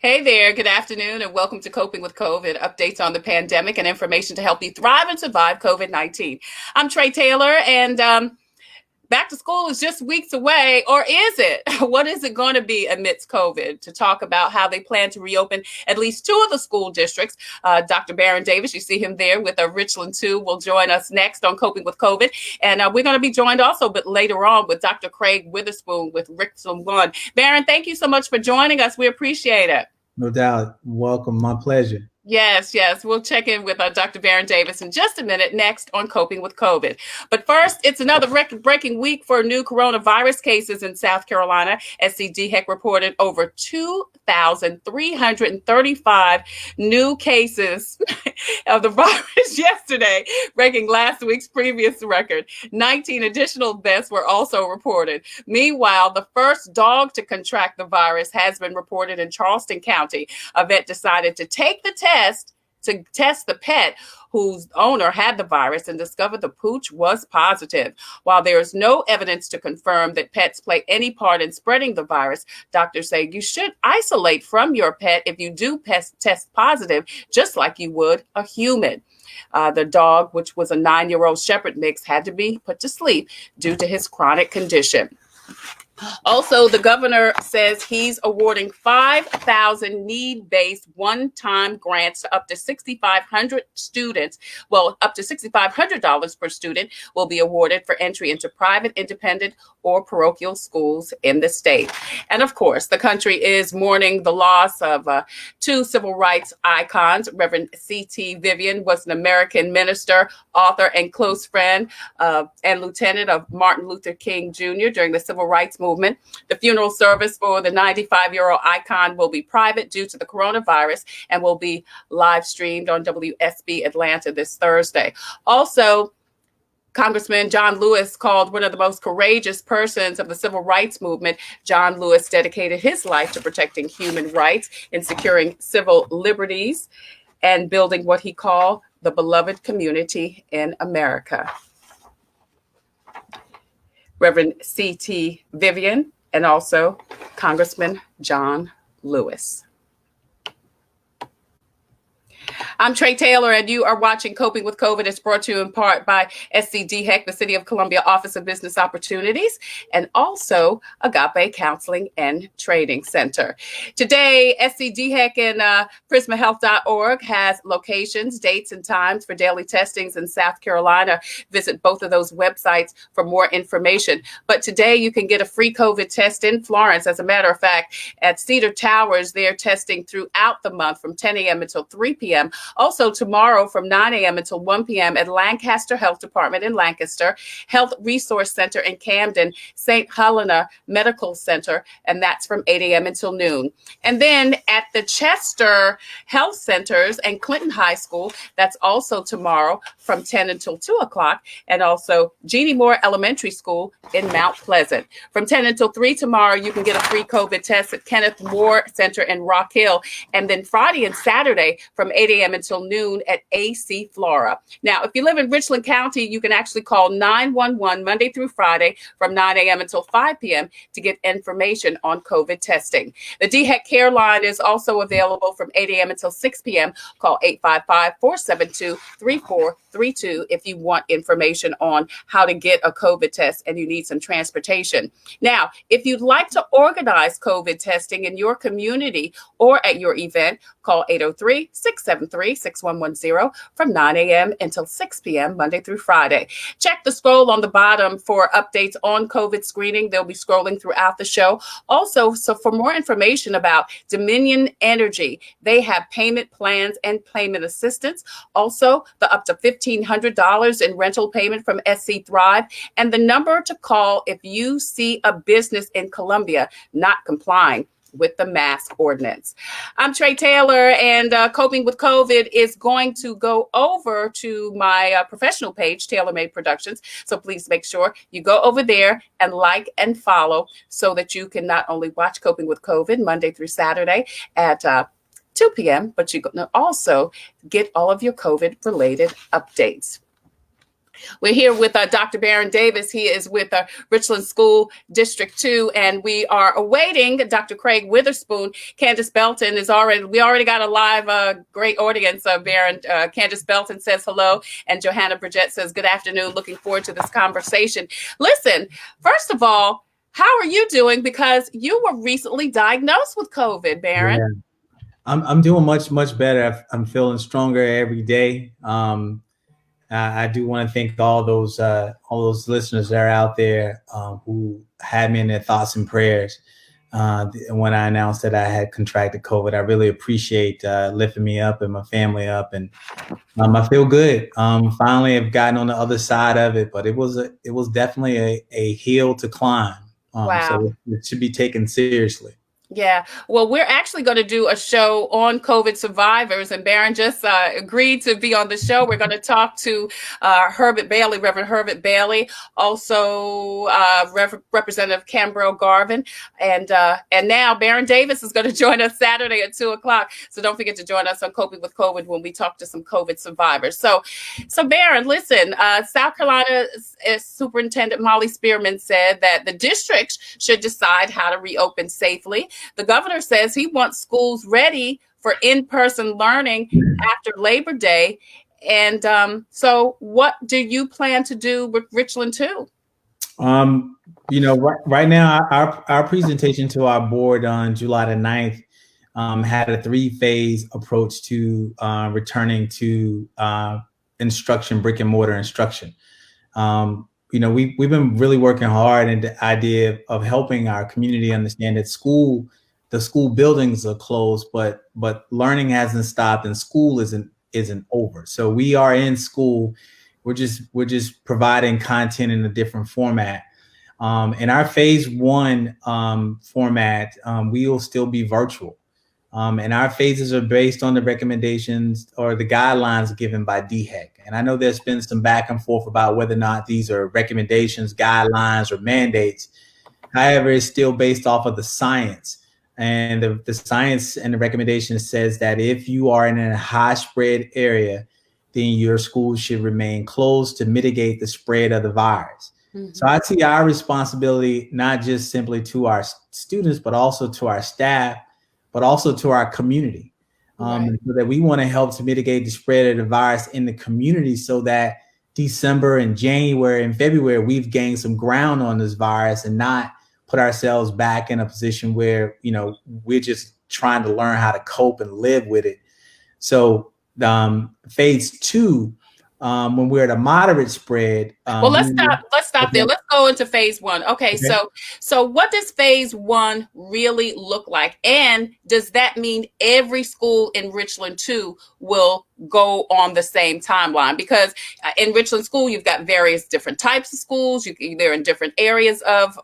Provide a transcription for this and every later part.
Hey there, good afternoon, and welcome to Coping with COVID, updates on the pandemic and information to help you thrive and survive COVID-19. I'm Tre Tailor, and back to school is just weeks away, or is it? What is it going to be amidst COVID? To talk about how they plan to reopen at least two of the school districts, Dr. Baron Davis, you see him there with Richland 2, will join us next on Coping with COVID. And we're going to be joined also, but later on, with Dr. Craig Witherspoon with Richland 1. Baron, thank you so much for joining us. We appreciate it. No doubt. Welcome. My pleasure. Yes. We'll check in with Dr. Baron Davis in just a minute next on Coping with COVID. But first, it's another record-breaking week for new coronavirus cases in South Carolina. SCDHEC reported over 2,335 new cases of the virus yesterday, breaking last week's previous record. 19 additional deaths were also reported. Meanwhile, the first dog to contract the virus has been reported in Charleston County. A vet decided to take the test to test the pet whose owner had the virus and discovered the pooch was positive. While there is no evidence to confirm that pets play any part in spreading the virus, doctors say you should isolate from your pet if you do test positive, just like you would a human. The dog, which was a 9-year-old shepherd mix, had to be put to sleep due to his chronic condition. Also, the governor says he's awarding 5,000 need-based one-time grants to up to 6,500 students. Well, up to $6,500 per student will be awarded for entry into private, independent, or parochial schools in the state. And of course, the country is mourning the loss of two civil rights icons. Reverend C.T. Vivian was an American minister, author, and close friend and lieutenant of Martin Luther King Jr. during the civil rights movement. The funeral service for the 95-year-old icon will be private due to the coronavirus and will be live streamed on WSB Atlanta this Thursday. Also, Congressman John Lewis, called one of the most courageous persons of the civil rights movement. John Lewis dedicated his life to protecting human rights and securing civil liberties and building what he called the beloved community in America. Reverend C.T. Vivian, and also Congressman John Lewis. I'm Tre Tailor, and you are watching Coping with COVID. It's brought to you in part by SCDHEC, the City of Columbia Office of Business Opportunities, and also Agape Counseling and Training Center. Today, SCDHEC and PrismaHealth.org has locations, dates, and times for daily testings in South Carolina. Visit both of those websites for more information. But today, you can get a free COVID test in Florence. As a matter of fact, at Cedar Towers, they're testing throughout the month from 10 a.m. until 3 p.m. Also tomorrow from 9 a.m. until 1 p.m. at Lancaster Health Department in Lancaster, Health Resource Center in Camden, St. Helena Medical Center, and that's from 8 a.m. until noon. And then at the Chester Health Centers and Clinton High School, that's also tomorrow from 10 until 2 o'clock, and also Jeannie Moore Elementary School in Mount Pleasant. From 10 until 3 tomorrow, you can get a free COVID test at Kenneth Moore Center in Rock Hill, and then Friday and Saturday from 8 a.m. until noon at AC Flora. Now, if you live in Richland County, you can actually call 911 Monday through Friday from 9 a.m. until 5 p.m. to get information on COVID testing. The DHEC Care Line is also available from 8 a.m. until 6 p.m. Call 855-472-3432 if you want information on how to get a COVID test and you need some transportation. Now, if you'd like to organize COVID testing in your community or at your event, call 803-673-6110 from 9 a.m. until 6 p.m. Monday through Friday. Check the scroll on the bottom for updates on COVID screening. They'll be scrolling throughout the show. Also, so for more information about Dominion Energy, they have payment plans and payment assistance. Also, the up to $1,500 in rental payment from SC Thrive, and the number to call if you see a business in Columbia not complying with the mask ordinance. I'm Tre Tailor, and Coping with COVID is going to go over to my professional page, Tailor Made Productions. So please make sure you go over there and like and follow so that you can not only watch Coping with COVID Monday through Saturday at 2 p.m., but you can also get all of your COVID-related updates. We're here with Dr. Baron Davis. He is with Richland School District 2, and we are awaiting Dr. Craig Witherspoon. Candace Belton we already got a live great audience. Baron, Candace Belton says hello, and Johanna Bridgette says good afternoon. Looking forward to this conversation. Listen, first of all, how are you doing? Because you were recently diagnosed with COVID, Baron. Yeah. I'm doing much better. I'm feeling stronger every day. I do want to thank all those listeners that are out there who had me in their thoughts and prayers when I announced that I had contracted COVID. I really appreciate lifting me up and my family up, and I feel good. Finally, I've gotten on the other side of it, but it was definitely a hill to climb. Wow. So it should be taken seriously. Yeah. Well, we're actually going to do a show on COVID survivors, and Baron just agreed to be on the show. We're going to talk to Reverend Herbert Bailey, also Representative Cambrell Garvin, and now Baron Davis is going to join us Saturday at 2:00. So don't forget to join us on Coping with COVID when we talk to some COVID survivors. So Baron, listen, South Carolina Superintendent Molly Spearman said that the districts should decide how to reopen safely. The governor says he wants schools ready for in-person learning after Labor Day. And so what do you plan to do with Richland 2? Right now, our presentation to our board on July the 9th had a 3-phase approach to returning to instruction, brick and mortar instruction. We've been really working hard in the idea of helping our community understand that the school buildings are closed, but learning hasn't stopped and school isn't over. So we are in school. We're just providing content in a different format. In our phase 1 format, we will still be virtual. And our phases are based on the recommendations or the guidelines given by DHEC. And I know there's been some back and forth about whether or not these are recommendations, guidelines, or mandates. However, it's still based off of the science. And the science and the recommendation says that if you are in a high spread area, then your school should remain closed to mitigate the spread of the virus. Mm-hmm. So I see our responsibility not just simply to our students, but also to our staff, but also to our community, right. So that we want to help to mitigate the spread of the virus in the community so that December and January and February, we've gained some ground on this virus and not put ourselves back in a position where, we're just trying to learn how to cope and live with it. So phase 2, when we're at a moderate spread. Well, let's stop there. Let's go into phase 1. Okay. So what does phase 1 really look like? And does that mean every school in Richland 2 will go on the same timeline? Because in Richland School, you've got various different types of schools. They're in different areas of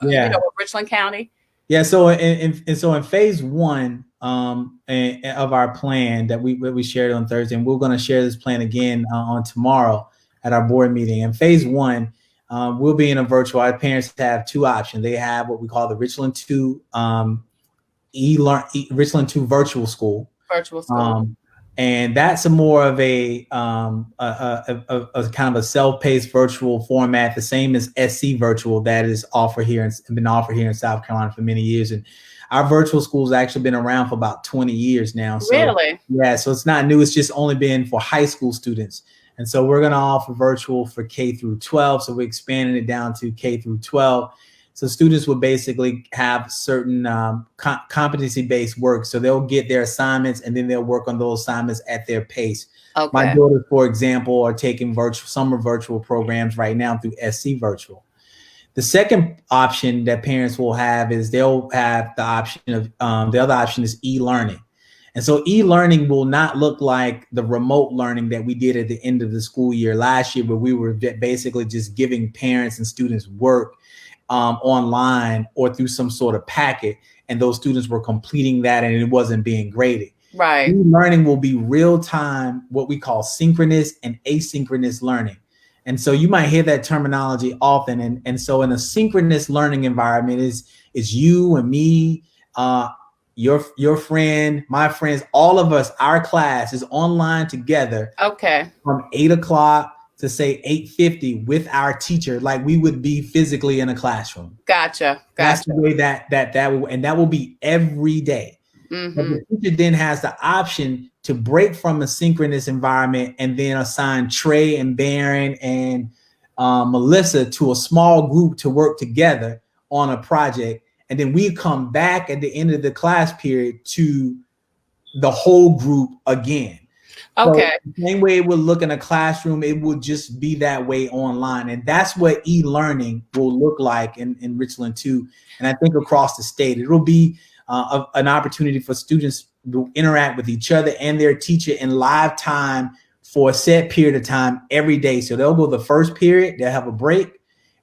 Richland County. Yeah. So in phase 1 of our plan that we shared on Thursday, and we're going to share this plan again on tomorrow at our board meeting. In phase 1, we'll be in a virtual. Our parents have 2 options. They have what we call the Richland 2 Richland 2 virtual school. Virtual school. And that's more of a kind of a self-paced virtual format, the same as SC virtual that is offered here and been offered here in South Carolina for many years. And our virtual school's actually been around for about 20 years now. So, really? Yeah. So it's not new. It's just only been for high school students. And so we're going to offer virtual for K through 12. So we're expanding it down to K through 12. So students will basically have certain competency-based work. So they'll get their assignments and then they'll work on those assignments at their pace. Okay. My daughters, for example, are taking summer virtual programs right now through SC Virtual. The second option that parents will have is they'll have the option of the other option is e-learning. And so e-learning will not look like the remote learning that we did at the end of the school year last year, where we were basically just giving parents and students work online or through some sort of packet, and those students were completing that and it wasn't being graded. Right. E-learning will be real time, what we call synchronous and asynchronous learning. And so you might hear that terminology often. And so in a synchronous learning environment is you and me, your friend, my friends, all of us, our class is online together. Okay. From 8 o'clock to say 8:50 with our teacher, like we would be physically in a classroom. Gotcha. That's the way that will, and that will be every day. But the teacher then has the option to break from a synchronous environment and then assign Trey and Barron and Melissa to a small group to work together on a project. And then we come back at the end of the class period to the whole group again. Okay. So the same way it would look in a classroom, it would just be that way online. And that's what e-learning will look like in Richland too. And I think across the state, it'll be an opportunity for students to interact with each other and their teacher in live time for a set period of time every day. So they'll go the first period, they'll have a break,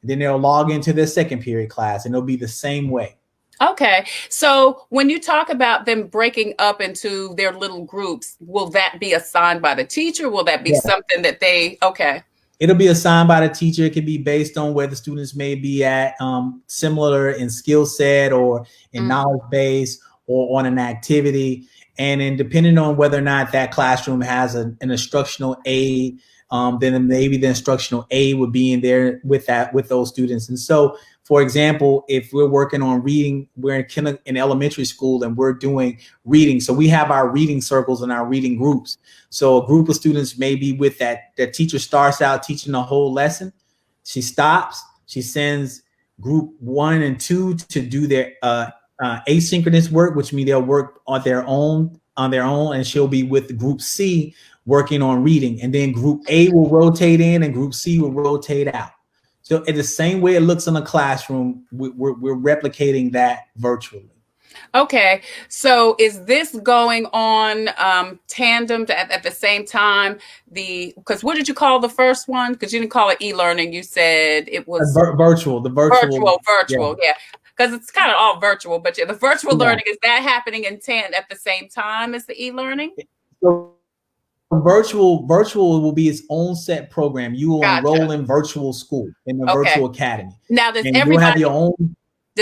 and then they'll log into their second period class, and it'll be the same way. Okay. So when you talk about them breaking up into their little groups, will that be assigned by the teacher? Will that be something that okay. It'll be assigned by the teacher. It could be based on where the students may be at, similar in skill set or in knowledge base or on an activity. And then depending on whether or not that classroom has an instructional aid, then maybe the instructional aid would be in there with those students. And so, for example, if we're working on reading, we're in elementary school and we're doing reading. So we have our reading circles and our reading groups. So a group of students may be with that teacher starts out teaching the whole lesson. She stops, she sends group 1 and 2 to do their asynchronous work, which means they'll work on their own, and she'll be with group C working on reading. And then group A will rotate in and group C will rotate out. So in the same way it looks in a classroom, we're replicating that virtually. Okay. So is this going on tandem at the same time? Because what did you call the first one? Because you didn't call it e-learning. You said it was virtual. The virtual. Yeah. Because it's kind of all virtual, but the virtual learning, is that happening in tandem at the same time as the e-learning? So virtual will be its own set program. You will enroll in virtual school, in the virtual academy. Now, does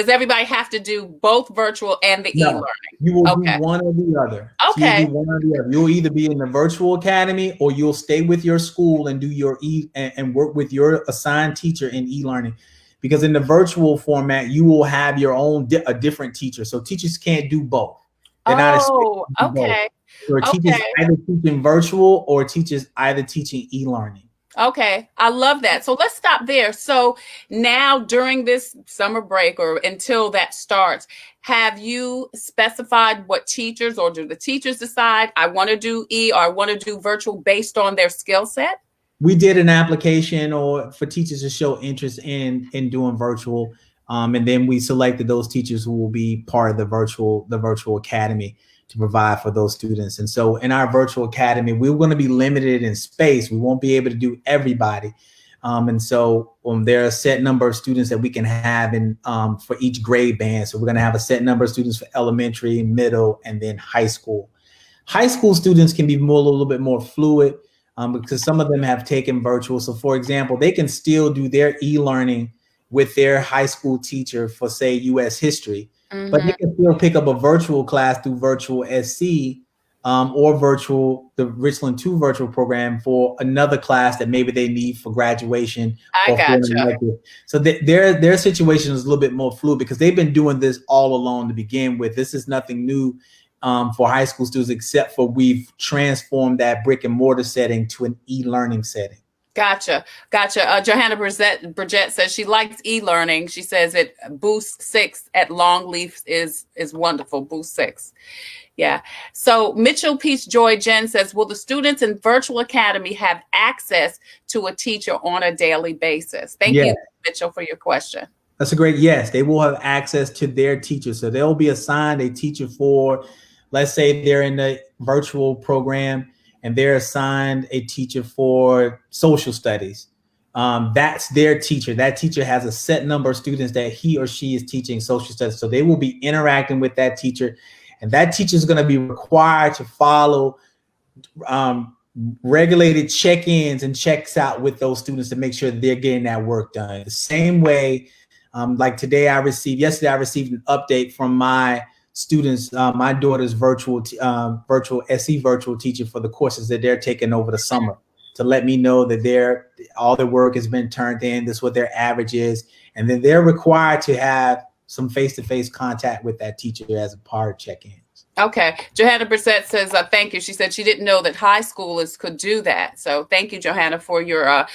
everybody have to do both virtual and the e-learning? You will do one or the other. Okay. So you'll either be in the virtual academy or you'll stay with your school and do your and work with your assigned teacher in e-learning. Because in the virtual format, you will have your own a different teacher. So teachers can't do both. They're not expected to do both. Or teachers either teaching virtual or teachers either teaching e-learning. Okay, I love that. So let's stop there. So now during this summer break or until that starts, have you specified what teachers, or do the teachers decide I want to do or I want to do virtual based on their skill set? We did an application for teachers to show interest in doing virtual. And then we selected those teachers who will be part of the virtual academy to provide for those students. And so in our virtual academy, we're going to be limited in space. We won't be able to do everybody. And so there are a set number of students that we can have for each grade band. So we're going to have a set number of students for elementary, middle, and then high school. High school students can be a little bit more fluid because some of them have taken virtual. So for example, they can still do their e-learning with their high school teacher for, say, U.S. history. But they can still pick up a virtual class through virtual SC or the Richland 2 virtual program for another class that maybe they need for graduation. So their situation is a little bit more fluid because they've been doing this all along to begin with. This is nothing new for high school students, except for we've transformed that brick and mortar setting to an e-learning setting. Gotcha. Johanna Bridget says she likes e-learning. She says it Boost 6 at Longleaf is wonderful. Boost 6. Yeah. So Mitchell Peace Joy Jen says, will the students in Virtual Academy have access to a teacher on a daily basis? Thank you, Mitchell, for your question. That's a great yes. They will have access to their teacher. So they'll be assigned a teacher for, let's say they're in the virtual program and they're assigned a teacher for social studies. That's their teacher. That teacher has a set number of students that he or she is teaching social studies. So they will be interacting with that teacher, and that teacher is going to be required to follow regulated check-ins and checks out with those students to make sure that they're getting that work done. The same way, like yesterday I received an update from my students, my daughter's virtual SE virtual teacher for the courses that they're taking over the summer. to let me know that all their work has been turned in. This is what their average is. And then they're required to have some face-to-face contact with that teacher as a part of check-ins. Okay. Johanna Brissett says, thank you. She said she didn't know that high schoolers could do that. So thank you, Johanna, for your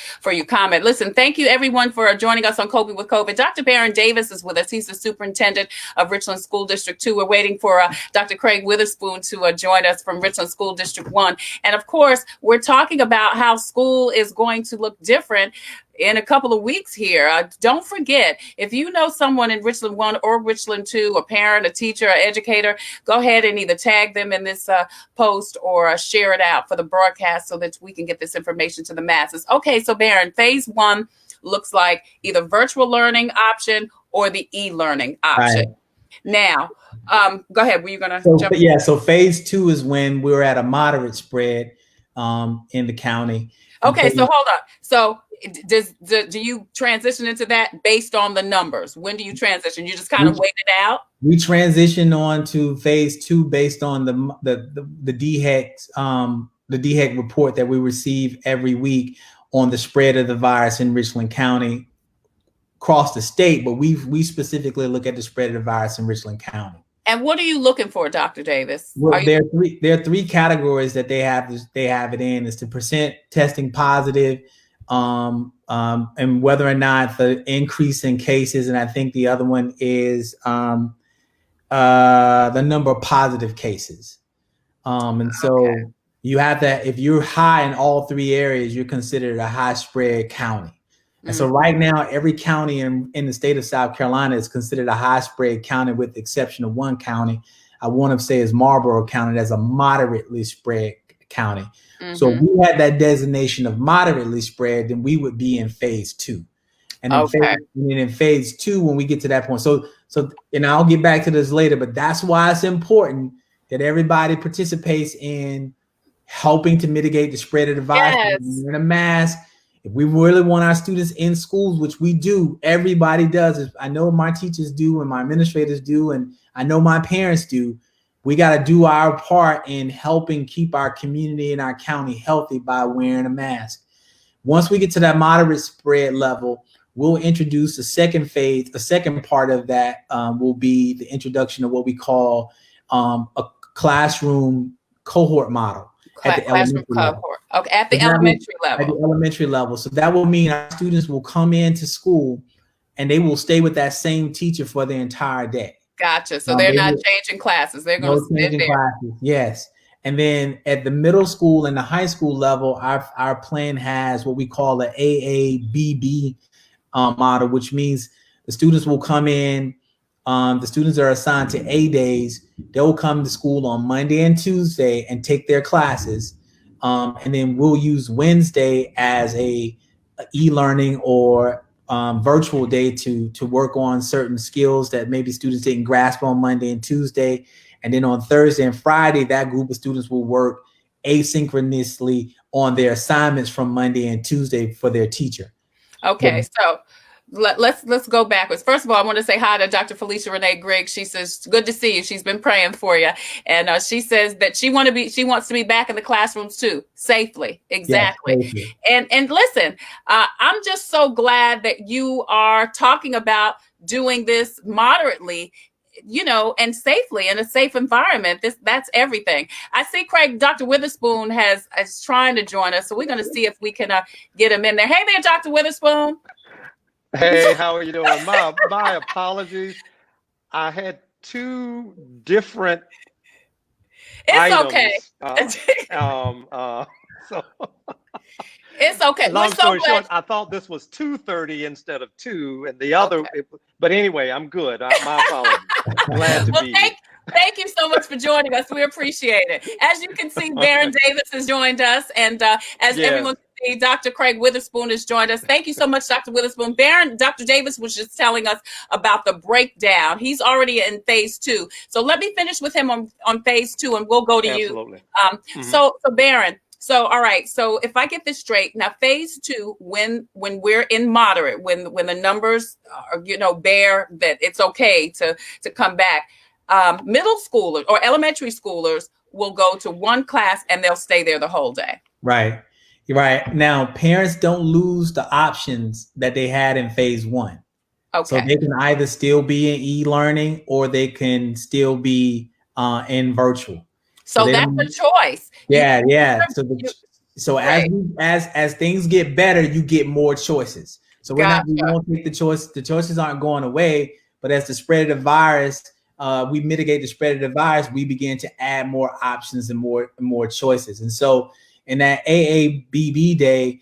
comment. Listen, thank you, everyone, for joining us on Coping with COVID. Dr. Baron Davis is with us. He's the superintendent of Richland School District 2. We're waiting for Dr. Craig Witherspoon to join us from Richland School District 1. And of course, we're talking about how school is going to look different in a couple of weeks here. Don't forget, if you know someone in Richland 1 or Richland 2, a parent, a teacher, an educator, go ahead and either tag them in this post or share it out for the broadcast so that we can get this information to the masses. Okay, so Baron, phase 1 looks like either virtual learning option or the e-learning option. Right. Now, go ahead. Were you going to jump in? Yeah, so phase 2 is when we're at a moderate spread in the county. Okay, so hold on. So do you transition into that based on the numbers? When do you transition? You just kind of wait it out? We transition on to phase 2 based on the DHEC report that we receive every week on the spread of the virus in Richland County across the state, but we specifically look at the spread of the virus in Richland County. And what are you looking for, Dr. Davis? Well, there are three categories that they have it in. Is the percent testing positive, and whether or not the increase in cases, and I think the other one is the number of positive cases. And so you have that. If you're high in all three areas, you're considered a high spread county. And so right now, every county in the state of South Carolina is considered a high spread county, with the exception of one county. I want to say is Marlborough County, as a moderately spread county. Mm-hmm. So if we had that designation of moderately spread, then we would be in phase 2. And in phase 2, when we get to that point, so and I'll get back to this later, but that's why it's important that everybody participates in helping to mitigate the spread of the virus. Yes. Wearing a mask. If we really want our students in schools, which we do, everybody does. I know my teachers do and my administrators do, and I know my parents do. We got to do our part in helping keep our community and our county healthy by wearing a mask. Once we get to that moderate spread level, we'll introduce a second phase. The second part of that will be the introduction of what we call a classroom cohort model. At the elementary level. Okay, at the elementary level. At the elementary level. So that will mean our students will come into school and they will stay with that same teacher for the entire day. Gotcha. So they're not changing classes. They're going to sit there. Classes. Yes. And then at the middle school and the high school level, our plan has what we call the AABB model, which means the students will come in. The students are assigned to A days. They'll come to school on Monday and Tuesday and take their classes. And then we'll use Wednesday as a e-learning or virtual day to work on certain skills that maybe students didn't grasp on Monday and Tuesday. And then on Thursday and Friday, that group of students will work asynchronously on their assignments from Monday and Tuesday for their teacher. Okay, so let's go backwards. First of all, I want to say hi to Dr. Felicia Renee Griggs. She says, good to see you. She's been praying for you. And she says that she wants to be back in the classrooms too, safely. Exactly. Yes, and listen, I'm just so glad that you are talking about doing this moderately, and safely in a safe environment. That's everything. I see Dr. Witherspoon is trying to join us. So we're going to see if we can get him in there. Hey there, Dr. Witherspoon. Hey, how are you doing? My apologies. I had two different items. Okay. So it's okay. Long story short, I thought this was 2:30 instead of 2, and the other. Okay. But anyway, I'm good. My apologies. Glad to be here. Thank you so much for joining us. We appreciate it. As you can see, Baron Davis has joined us, and everyone can see, Dr. Craig Witherspoon has joined us. Thank you so much, Dr. Witherspoon. Dr. Davis was just telling us about the breakdown. He's already in phase 2. So let me finish with him on phase 2, and we'll go to Absolutely. you. So Baron. So, all right. So if I get this straight, now phase 2, when we're in moderate, when the numbers are, bear that it's okay to come back, middle schoolers or elementary schoolers will go to one class and they'll stay there the whole day. Right. Right. Now, parents don't lose the options that they had in phase one. So Okay. they can either still be in e-learning or they can still be in virtual. So So they that's a don't. choice. Yeah, yeah. You, So right. as things get better, you get more choices. So we Gotcha. won't take the choice. The choices aren't going away, but as the spread of the virus, we mitigate the spread of the virus. We begin to add more options and more choices. And so in that AABB day,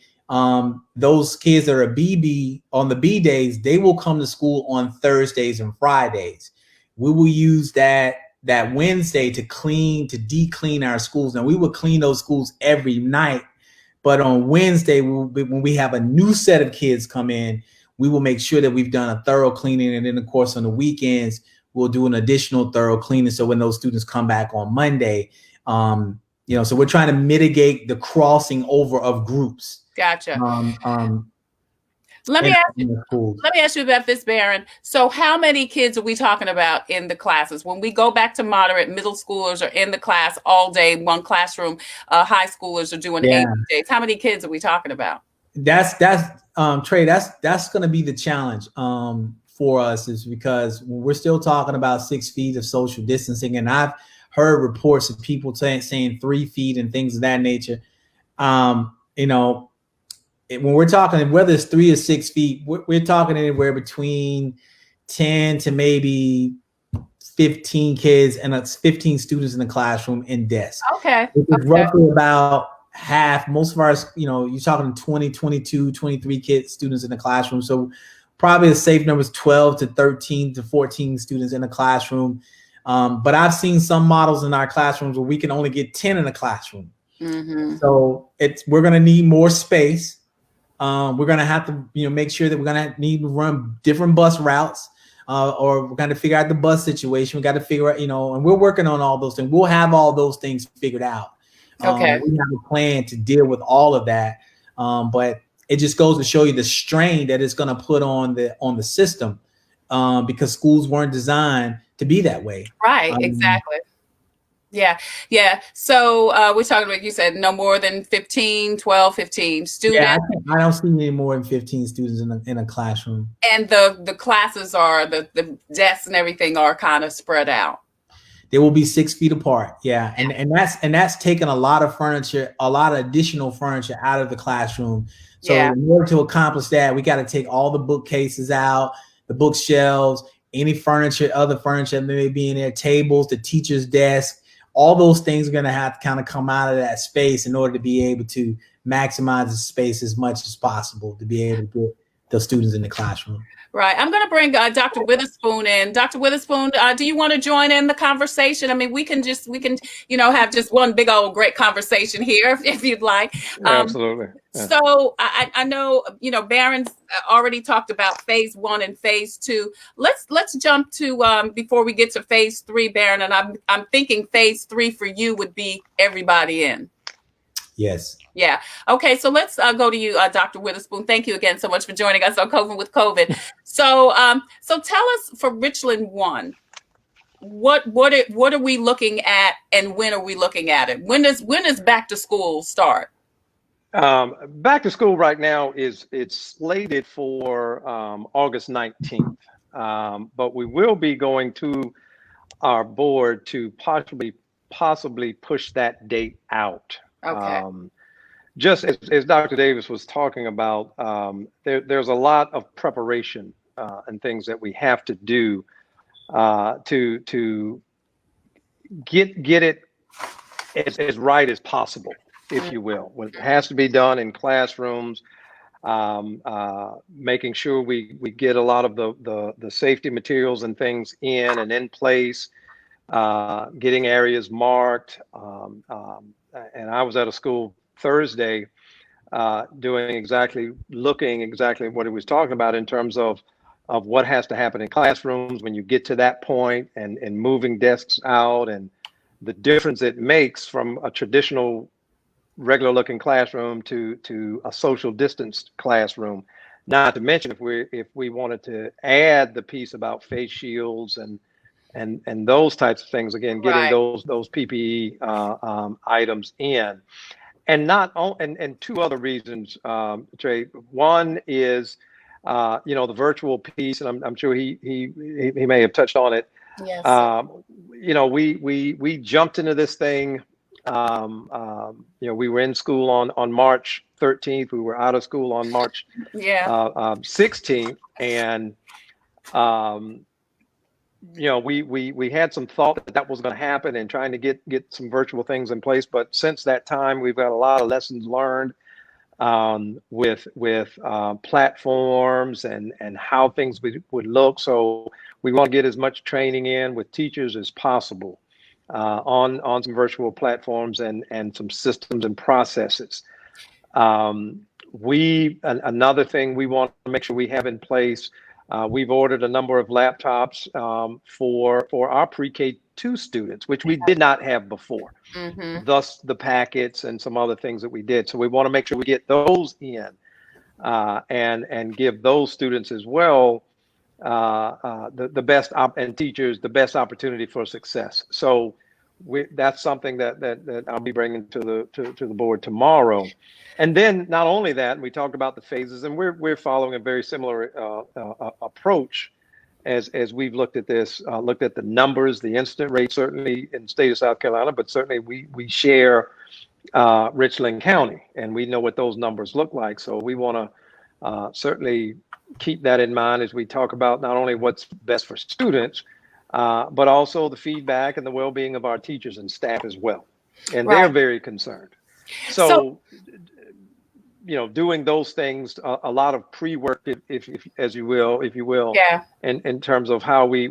those kids that are BB on the B days, they will come to school on Thursdays and Fridays. We will use that Wednesday to de-clean our schools. And we would clean those schools every night. But on Wednesday, when we have a new set of kids come in, we will make sure that we've done a thorough cleaning. And then, of course, on the weekends, we'll do an additional thorough cleaning. So when those students come back on Monday, so we're trying to mitigate the crossing over of groups. Gotcha. Let me ask you about this, Baron. So how many kids are we talking about in the classes? When we go back to moderate, middle schoolers are in the class all day, one classroom, high schoolers are doing 8 days. How many kids are we talking about? That's Trey, that's going to be the challenge for us, is because we're still talking about 6 feet of social distancing. And I've heard reports of people saying 3 feet and things of that nature. When we're talking, whether it's 3 or 6 feet, we're talking anywhere between 10 to maybe 15 kids and it's 15 students in the classroom in desks. Okay. It's roughly about half. Most of our, you're talking 20, 22, 23 students in the classroom. So probably a safe number is 12 to 13 to 14 students in the classroom. But I've seen some models in our classrooms where we can only get 10 in the classroom. Mm-hmm. So we're going to need more space. We're going to have to, make sure that we're going to need to run different bus routes, or we're going to figure out the bus situation. We got to figure out, and we're working on all those things. We'll have all those things figured out. Okay. We have a plan to deal with all of that. But it just goes to show you the strain that it's going to put on the system, because schools weren't designed to be that way. Right. Exactly. Yeah. So we're talking about, you said no more than 15 students. Yeah, I don't see any more than 15 students in a classroom. And the classes are, the desks and everything are kind of spread out. They will be 6 feet apart. Yeah. And that's taken a lot of furniture, a lot of additional furniture out of the classroom. So in order to accomplish that, we got to take all the bookcases out, the bookshelves, any furniture, other furniture that may be in there, tables, the teacher's desk. All those things are going to have to kind of come out of that space in order to be able to maximize the space as much as possible to be able to get those students in the classroom. Right. I'm going to bring Dr. Witherspoon in. Dr. Witherspoon, do you want to join in the conversation? I mean, we can have just one big old great conversation here if you'd like. Absolutely. Yeah. So I know, Baron's already talked about phase 1 and phase 2. Let's jump to before we get to phase 3, Baron. And I'm thinking phase 3 for you would be everybody in. Yes. Yeah. Okay. So let's go to you, Dr. Witherspoon. Thank you again so much for joining us on COVID with COVID. So tell us, for Richland 1, what are we looking at, and when are we looking at it? When does back to school start? Back to school right now it's slated for August 19th, but we will be going to our board to possibly push that date out. Okay. Just as Dr. Davis was talking about, there's a lot of preparation and things that we have to do to get it as right as possible, if you will. When it has to be done in classrooms, making sure we get a lot of the safety materials and things in place, getting areas marked. And I was at a school Thursday looking exactly what he was talking about in terms of what has to happen in classrooms when you get to that point, and moving desks out, and the difference it makes from a traditional regular looking classroom to a social distanced classroom. Not to mention if we wanted to add the piece about face shields and those types of things, again, getting those PPE items in. and two other reasons, Trey. One is, the virtual piece, and I'm sure he may have touched on it. Yes. We jumped into this thing. We were in school on March 13th. We were out of school on March 16th, and we had some thought that was going to happen and trying to get some virtual things in place. But since that time, we've got a lot of lessons learned with platforms and how things would look. So we want to get as much training in with teachers as possible on some virtual platforms and some systems and processes. Another thing we want to make sure we have in place. We've ordered a number of laptops for our pre-K2 students, which we did not have before. Mm-hmm. Thus the packets and some other things that we did. So we want to make sure we get those in and give those students as well the best and teachers the best opportunity for success. So that's something that I'll be bringing to the board tomorrow. And then not only that, we talked about the phases, and we're following a very similar approach as we've looked at this, looked at the numbers, the incident rate, certainly in the state of South Carolina, but certainly we share Richland County, and we know what those numbers look like. So we want to certainly keep that in mind as we talk about not only what's best for students, but also the feedback and the well-being of our teachers and staff as well. And they're very concerned. So doing those things, a lot of pre-work, if you will, in terms of how we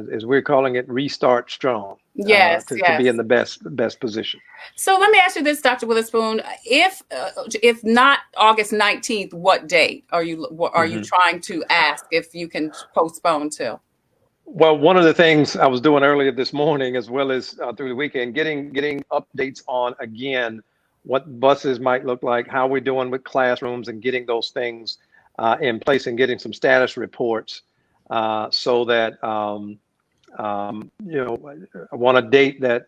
as we're calling it, restart strong. To be in the best position. So let me ask you this, Dr. Witherspoon: if not August 19th, what date are you trying to ask if you can postpone till? Well, one of the things I was doing earlier this morning, as well as through the weekend, getting updates on, again, what buses might look like, how we're doing with classrooms, and getting those things in place and getting some status reports so that, I want a date that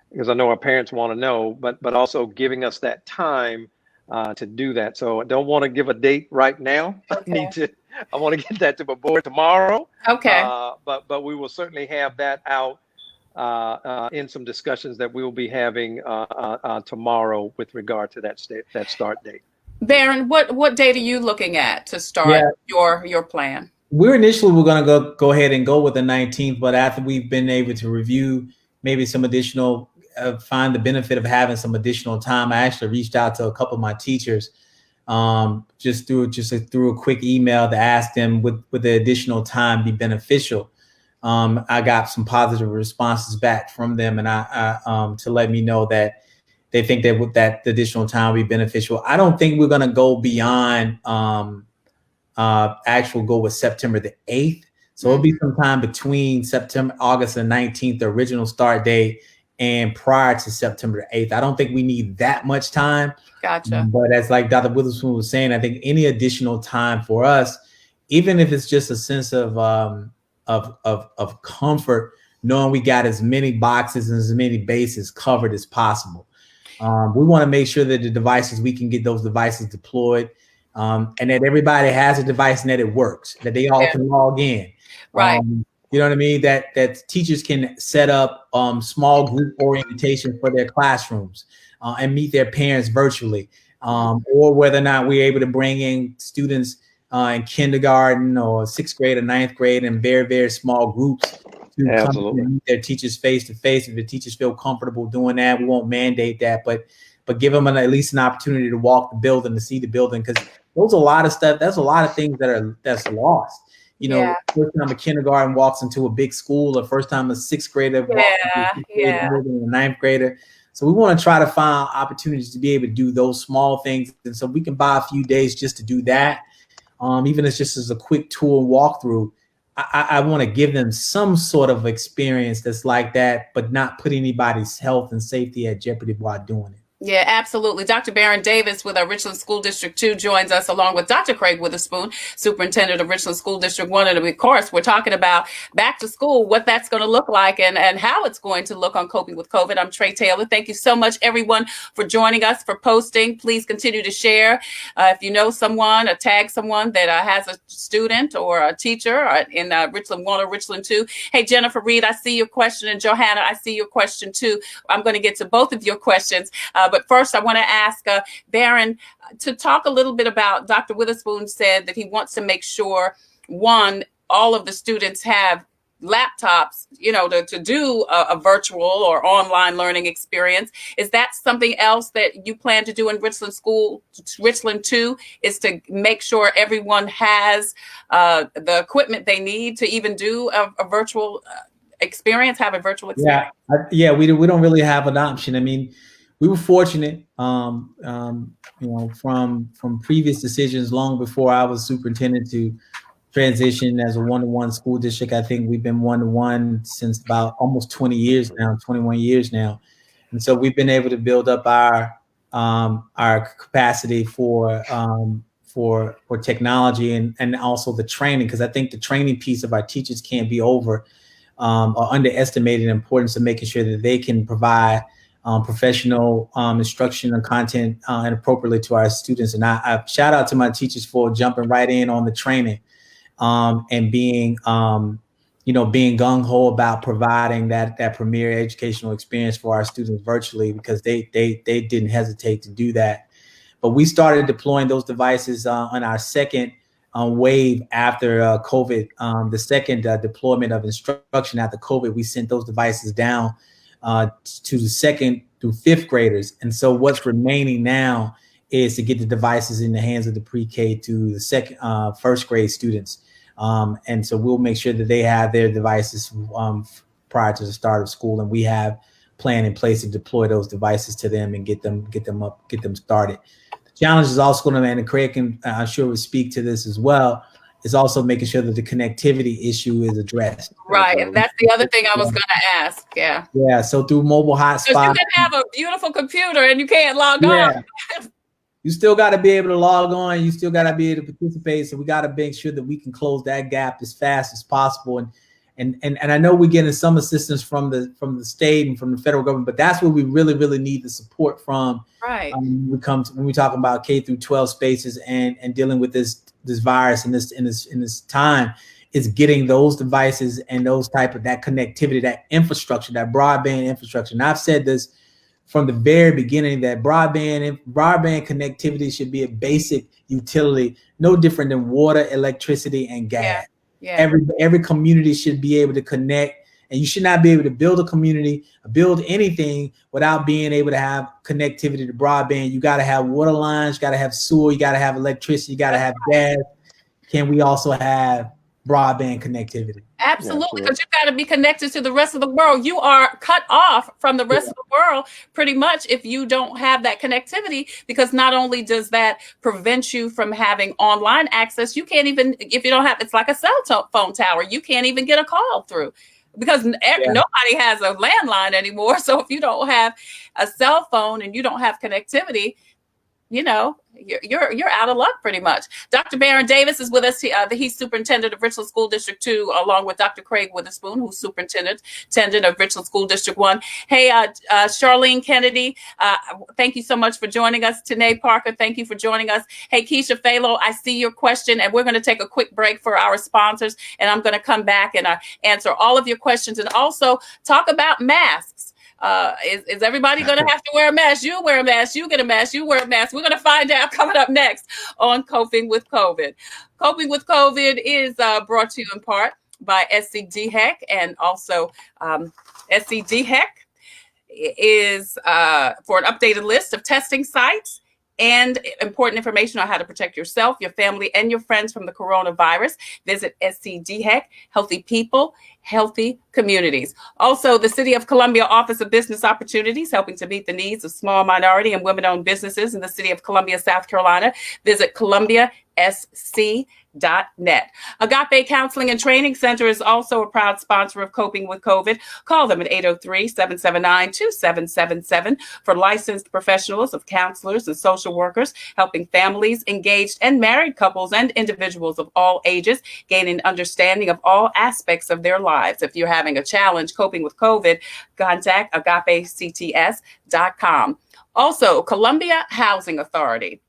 because I know our parents want to know, but also giving us that time to do that. So I don't want to give a date right now. Okay. I want to get that to the board tomorrow. Okay. But we will certainly have that out in some discussions that we will be having tomorrow with regard to that start date. Baron, what date are you looking at to start your plan? We're going to go ahead and go with the 19th, but after we've been able to review maybe some additional, find the benefit of having some additional time, I actually reached out to a couple of my teachers just through a quick email to ask them would the additional time be beneficial. I got some positive responses back from them, and I to let me know that they think that the additional time will be beneficial. I don't think we're going to go beyond actual goal was September the 8th. So it'll be sometime between August the 19th, the original start date, and prior to September the 8th. I don't think we need that much time. Gotcha. But as like Dr. Witherspoon was saying, I think any additional time for us, even if it's just a sense of comfort, knowing we got as many boxes and as many bases covered as possible. We want to make sure that we can get those devices deployed. And that everybody has a device and that it works, that they all can log in. Right. You know what I mean? That teachers can set up small group orientation for their classrooms and meet their parents virtually, or whether or not we're able to bring in students in kindergarten or 6th grade or 9th grade in very, very small groups to come and meet their teachers face to face. If the teachers feel comfortable doing that, we won't mandate that, but give them at least an opportunity to walk the building, to see the building, because there's a lot of stuff. There's a lot of things that's lost. First time a kindergarten walks into a big school, or first time a 6th grader walks into a 9th grader. So we want to try to find opportunities to be able to do those small things. And so we can buy a few days just to do that. Even if it's just as a quick tour walkthrough, I want to give them some sort of experience that's like that, but not put anybody's health and safety at jeopardy while doing it. Yeah, absolutely. Dr. Baron Davis with Richland School District 2 joins us along with Dr. Craig Witherspoon, superintendent of Richland School District 1. And of course, we're talking about back to school, what that's going to look like and how it's going to look on coping with COVID. I'm Tre Tailor. Thank you so much, everyone, for joining us, for posting. Please continue to share. If you know someone or tag someone that has a student or a teacher in Richland 1 or Richland 2. Hey, Jennifer Reed, I see your question. And Johanna, I see your question too. I'm going to get to both of your questions. But first, I want to ask Baron to talk a little bit about Dr. Witherspoon said that he wants to make sure, one, all of the students have laptops, to do a virtual or online learning experience. Is that something else that you plan to do in Richland 2, is to make sure everyone has the equipment they need to even do a virtual experience, have a virtual experience? Yeah, we don't really have an option. I mean, we were fortunate, from previous decisions long before I was superintendent to transition as a one-to-one school district. I think we've been one-to-one since about almost 20 years now, 21 years now. And so we've been able to build up our capacity for technology and also the training, because I think the training piece of our teachers can't be or underestimated the importance of making sure that they can provide professional instruction and content and appropriately to our students. And I shout out to my teachers for jumping right in on the training and being gung-ho about providing that premier educational experience for our students virtually, because they didn't hesitate to do that. But we started deploying those devices on our second wave after COVID, the second deployment of instruction after COVID. We sent those devices down to the second through fifth graders. And so what's remaining now is to get the devices in the hands of the pre-K to the first grade students. And so we'll make sure that they have their devices prior to the start of school. And we have a plan in place to deploy those devices to them and get them started. The challenge is also going to, and Craig can, I'm sure, will speak to this as well, is also making sure that the connectivity issue is addressed. Right. And that's the other thing I was going to ask. Yeah. Yeah. So through mobile hotspots. Because you can have a beautiful computer and you can't log on. You still got to be able to log on. You still got to be able to participate. So we got to make sure that we can close that gap as fast as possible. And I know we're getting some assistance from the state and from the federal government, but that's where we really, really need the support from. Right. When we talk about K through 12 spaces and dealing with this virus in this time, is getting those devices and that connectivity, that infrastructure, that broadband infrastructure. And I've said this from the very beginning, that broadband connectivity should be a basic utility, no different than water, electricity, and gas. Yeah. Every community should be able to connect, and you should not be able to build a community, build anything without being able to have connectivity to broadband. You got to have water lines, you got to have sewer, you got to have electricity, you got to have gas. Can we also have broadband connectivity? Absolutely, because you've got to be connected to the rest of the world. You are cut off from the rest of the world pretty much if you don't have that connectivity, because not only does that prevent you from having online access, you can't even, if you don't have, it's like a cell phone tower. You can't even get a call through, because nobody has a landline anymore. So if you don't have a cell phone and you don't have connectivity, you're out of luck pretty much. Dr. Baron Davis is with us. He's superintendent of Richland School District 2, along with Dr. Craig Witherspoon, who's superintendent of Richland School District 1. Hey, Charlene Kennedy, thank you so much for joining us. Tanae Parker, thank you for joining us. Hey, Keisha Phalo, I see your question, and we're going to take a quick break for our sponsors, and I'm going to come back and answer all of your questions and also talk about masks. Is everybody going to have to wear a mask? You wear a mask, you get a mask, you wear a mask. We're going to find out coming up next on Coping with COVID. Coping with COVID is brought to you in part by SCDHEC, and also SCDHEC is for an updated list of testing sites and important information on how to protect yourself, your family, and your friends from the coronavirus. Visit SCDHEC, Healthy People, Healthy Communities. Also, the City of Columbia Office of Business Opportunities, helping to meet the needs of small minority and women-owned businesses in the City of Columbia, South Carolina. Visit Columbia Agape Counseling and Training Center is also a proud sponsor of Coping with COVID. Call them at 803-779-2777 for licensed professionals of counselors and social workers, helping families, engaged and married couples and individuals of all ages gain an understanding of all aspects of their lives. If you're having a challenge coping with COVID, contact agapects.com. Also, Columbia Housing Authority.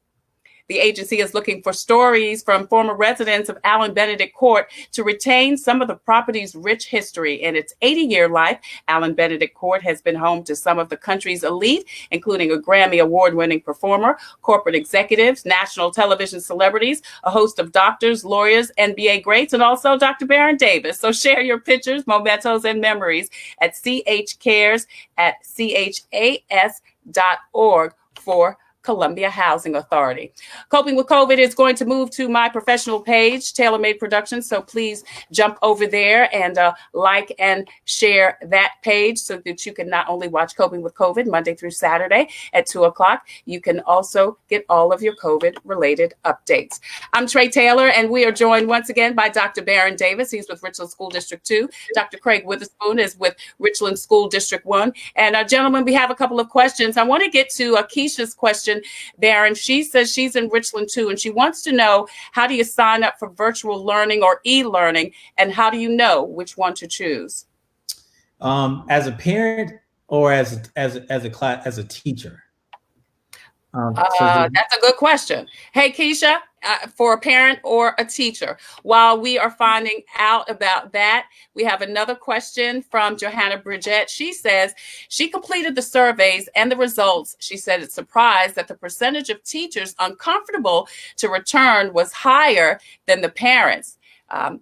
The agency is looking for stories from former residents of Allen Benedict Court to retain some of the property's rich history. In its 80-year life, Allen Benedict Court has been home to some of the country's elite, including a Grammy Award-winning performer, corporate executives, national television celebrities, a host of doctors, lawyers, NBA greats, and also Dr. Baron Davis. So share your pictures, mementos, and memories at chcares@chas.org for Columbia Housing Authority. Coping with COVID is going to move to my professional page, Tailor Made Productions. So please jump over there and like and share that page so that you can not only watch Coping with COVID Monday through Saturday at 2:00, you can also get all of your COVID-related updates. I'm Tre Tailor, and we are joined once again by Dr. Baron Davis. He's with Richland School District 2. Dr. Craig Witherspoon is with Richland School District 1. And gentlemen, we have a couple of questions. I want to get to Keisha's question, Baron. She says she's in Richland too, and she wants to know, how do you sign up for virtual learning or e-learning, and how do you know which one to choose? As a parent or as a teacher? That's a good question. Hey, Keisha, for a parent or a teacher. While we are finding out about that, we have another question from Johanna Bridgette. She says she completed the surveys and the results. She said it's surprised that the percentage of teachers uncomfortable to return was higher than the parents.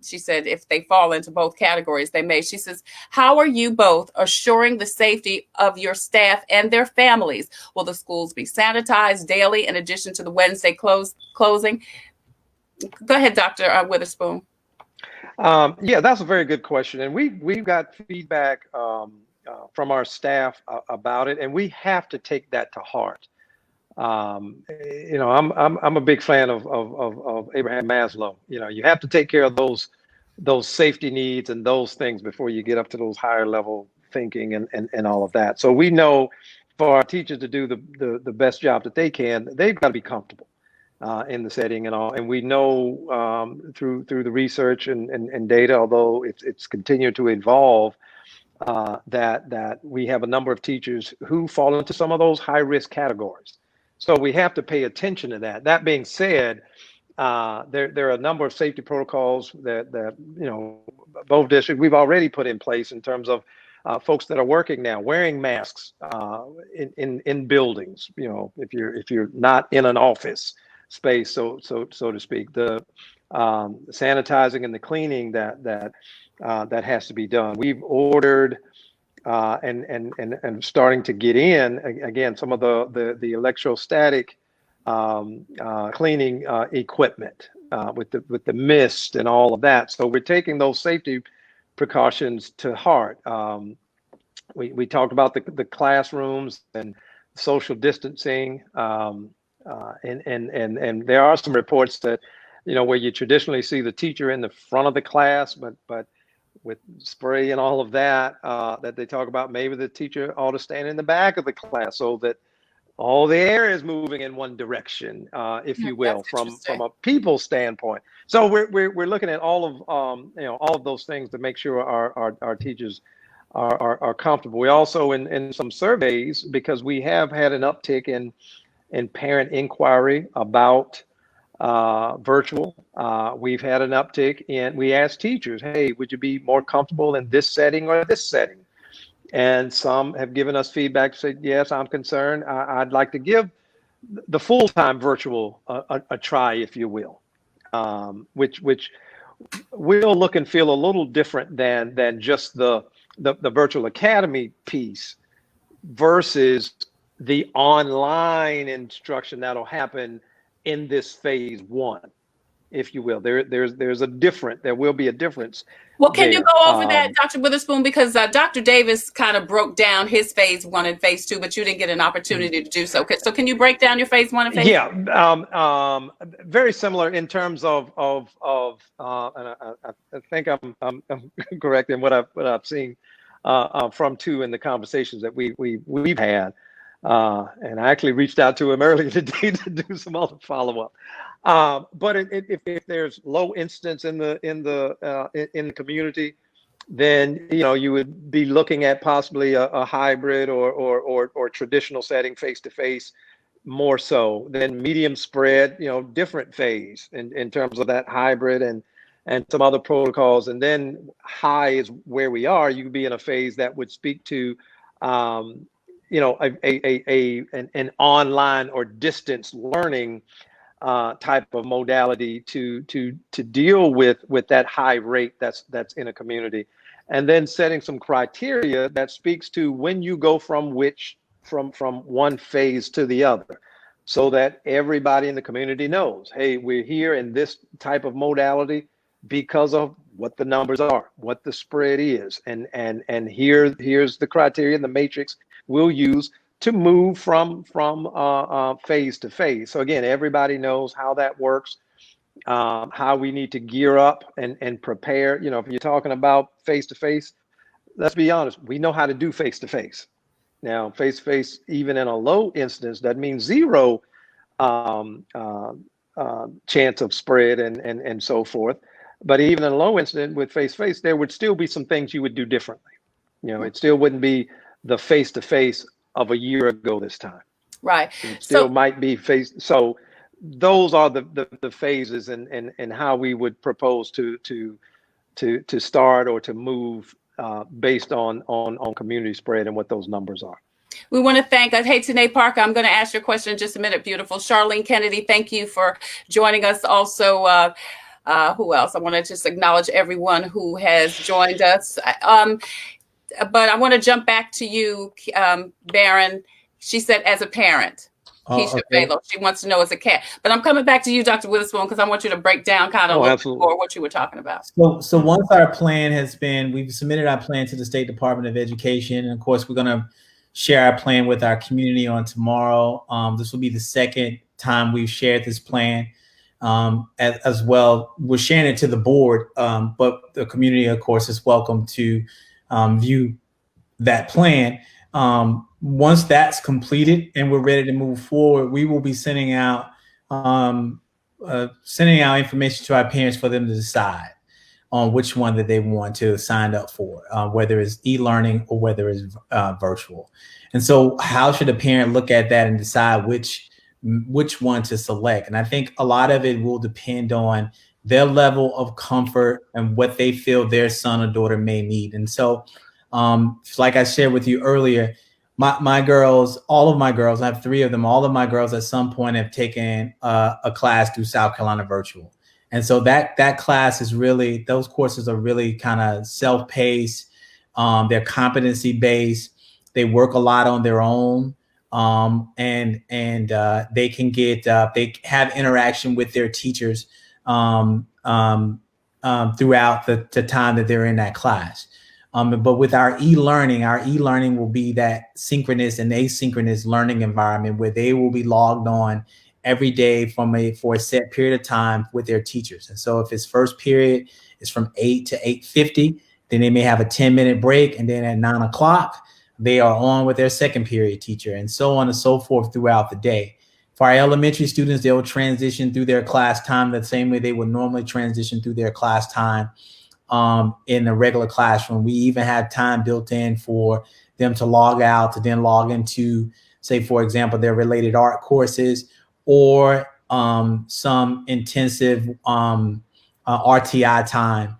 She said if they fall into both categories, they may. She says, how are you both assuring the safety of your staff and their families? Will the schools be sanitized daily in addition to the Wednesday closing? Go ahead, Dr. Witherspoon. Yeah, that's a very good question. And we've got feedback from our staff about it, and we have to take that to heart. I'm a big fan of Abraham Maslow. You have to take care of those safety needs and those things before you get up to those higher level thinking and all of that. So we know for our teachers to do the best job that they can, they've got to be comfortable in the setting and all. And we know through the research and data, although it's continued to evolve, that we have a number of teachers who fall into some of those high risk categories. So we have to pay attention to that. That being said, there are a number of safety protocols that both districts we've already put in place in terms of folks that are working now wearing masks in buildings. If you're not in an office space, so to speak, the sanitizing and the cleaning that has to be done. We've ordered. And starting to get in again some of the electrostatic cleaning equipment with the mist and all of that. So we're taking those safety precautions to heart. We talked about the classrooms and social distancing, and there are some reports that where you traditionally see the teacher in the front of the class, but with spray and all of that, that they talk about, maybe the teacher ought to stand in the back of the class so that all the air is moving in one direction, if you will, from a people standpoint. So we're looking at all of all of those things to make sure our teachers are comfortable. We also in some surveys, because we have had an uptick in parent inquiry about virtual. We've had an uptick we asked teachers, hey, would you be more comfortable in this setting or this setting? And some have given us feedback, said, yes, I'm concerned. I'd like to give the full-time virtual a try, if you will, which will look and feel a little different than just the virtual academy piece versus the online instruction that'll happen in this phase one. if you will. There will be a difference. Well, can you there. go over that, Dr. Witherspoon? Because Dr. Davis kind of broke down his phase 1 and phase 2, but you didn't get an opportunity to do so. So can you break down your phase 1 and phase 2? Yeah, very similar in terms of and I think I'm correct in what I've seen from two in the conversations that we've had. And I actually reached out to him earlier today to do some other follow-up. But if there's low incidence in the community, then you would be looking at possibly a hybrid or traditional setting, face-to-face, more so than medium spread, different phase in terms of that hybrid and some other protocols. And then high is where we are. You could be in a phase that would speak to an online or distance learning type of modality to deal with that high rate that's in a community, and then setting some criteria that speaks to when you go from one phase to the other, so that everybody in the community knows, hey, we're here in this type of modality because of what the numbers are, what the spread is, and here's the criteria and the matrix we'll use to move from phase to phase. So again, everybody knows how that works, how we need to gear up and prepare. If you're talking about face to face, let's be honest, we know how to do face to face. Now, face to face, even in a low incidence, that means zero chance of spread and so forth. But even in a low incident with face to face, there would still be some things you would do differently. It still wouldn't be the face to face of a year ago this time. Right. It still might be face. So those are the phases and how we would propose to start or to move based on community spread and what those numbers are. We want to thank, hey, Tanae Parker, I'm going to ask your question in just a minute. Beautiful. Charlene Kennedy, thank you for joining us. Also, who else? I want to just acknowledge everyone who has joined us. But I want to jump back to you, Baron. She said, as a parent, Keisha Baylor, she wants to know as a cat. But I'm coming back to you, Dr. Witherspoon, because I want you to break down kind of more what you were talking about. So once our plan we've submitted our plan to the State Department of Education. And of course, we're going to share our plan with our community on tomorrow. This will be the second time we've shared this plan. As well, we're sharing it to the board, but the community, of course, is welcome to view that plan. Once that's completed and we're ready to move forward, we will be sending out information to our parents for them to decide on which one that they want to sign up for, whether it's e-learning or whether it's virtual. And so how should a parent look at that and decide which one to select? And I think a lot of it will depend on their level of comfort and what they feel their son or daughter may need. And so, like I shared with you earlier, my girls, all of my girls, I have 3 of them, all of my girls at some point have taken a class through South Carolina Virtual. And so that class is really, those courses are really kind of self-paced. They're competency-based. They work a lot on their own. And they can get, they have interaction with their teachers throughout the time that they're in that class. But with our e-learning will be that synchronous and asynchronous learning environment where they will be logged on every day for a set period of time with their teachers. And so if it's first period is from 8 to 8:50, then they may have a 10-minute break. And then at 9 o'clock, they are on with their second period teacher, and so on and so forth throughout the day. For our elementary students, they'll transition through their class time the same way they would normally transition through their class time in a regular classroom. We even have time built in for them to log out to then log into, say, for example, their related art courses or some intensive RTI time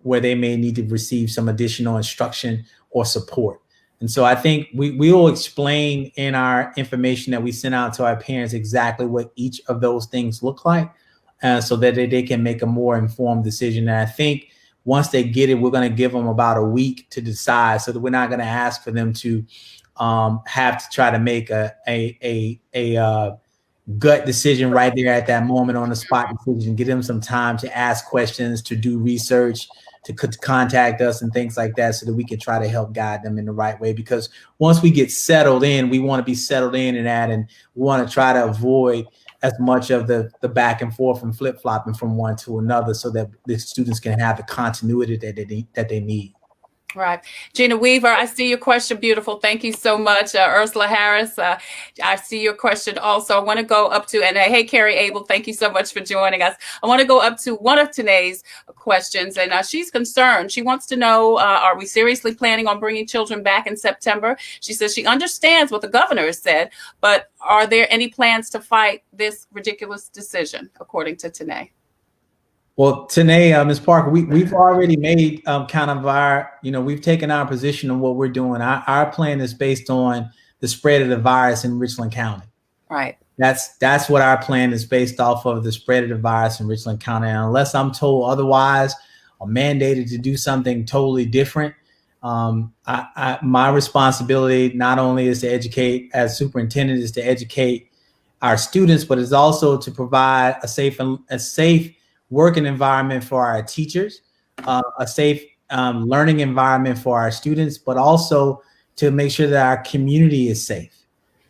where they may need to receive some additional instruction or support. And so I think we will explain in our information that we send out to our parents exactly what each of those things look like so that they can make a more informed decision. And I think once they get it, we're going to give them about a week to decide, so that we're not going to ask for them to have to try to make a gut decision right there at that moment, on the spot decision. Give them some time to ask questions, to do research, to contact us and things like that, so that we can try to help guide them in the right way. Because once we get settled in, we want to be settled in that, and we want to try to avoid as much of the back and forth and flip-flopping from one to another, so that the students can have the continuity that they need. Right. Gina Weaver, I see your question. Beautiful. Thank you so much. Ursula Harris, I see your question also. I want to go up to, and hey, Carrie Abel, thank you so much for joining us. I want to go up to one of Tanae's questions, and she's concerned. She wants to know, are we seriously planning on bringing children back in September? She says she understands what the governor has said, but are there any plans to fight this ridiculous decision, according to Tanae? Well, Tanae, Ms. Parker, we've already made kind of our, we've taken our position on what we're doing. Our plan is based on the spread of the virus in Richland County. Right. That's what our plan is based off of, the spread of the virus in Richland County. And unless I'm told otherwise or mandated to do something totally different, my responsibility not only is to educate as superintendent, is to educate our students, but it's also to provide a safe working environment for our teachers, a safe learning environment for our students, but also to make sure that our community is safe.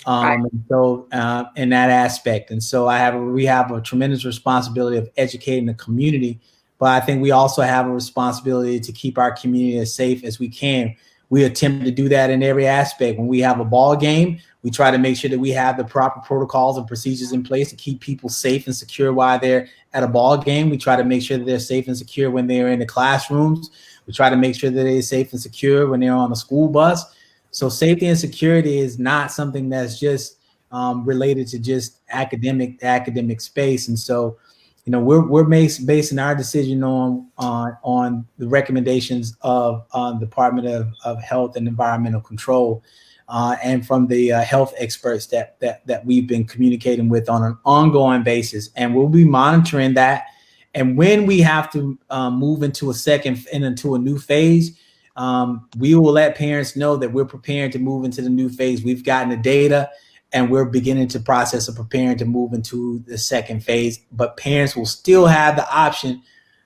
And so in that aspect. And so we have a tremendous responsibility of educating the community, but I think we also have a responsibility to keep our community as safe as we can. We attempt to do that in every aspect. When we have a ball game, we try to make sure that we have the proper protocols and procedures in place to keep people safe and secure while they're at a ball game. We try to make sure that they're safe and secure when they're in the classrooms. We try to make sure that they're safe and secure when they're on the school bus. So safety and security is not something that's just related to just academic space. And so, we're basing our decision on the recommendations of Department of Health and Environmental Control, and from the health experts that we've been communicating with on an ongoing basis. And we'll be monitoring that. And when we have to move into a new phase, we will let parents know that we're preparing to move into the new phase. We've gotten the data, and we're beginning to process of preparing to move into the second phase. But parents will still have the option,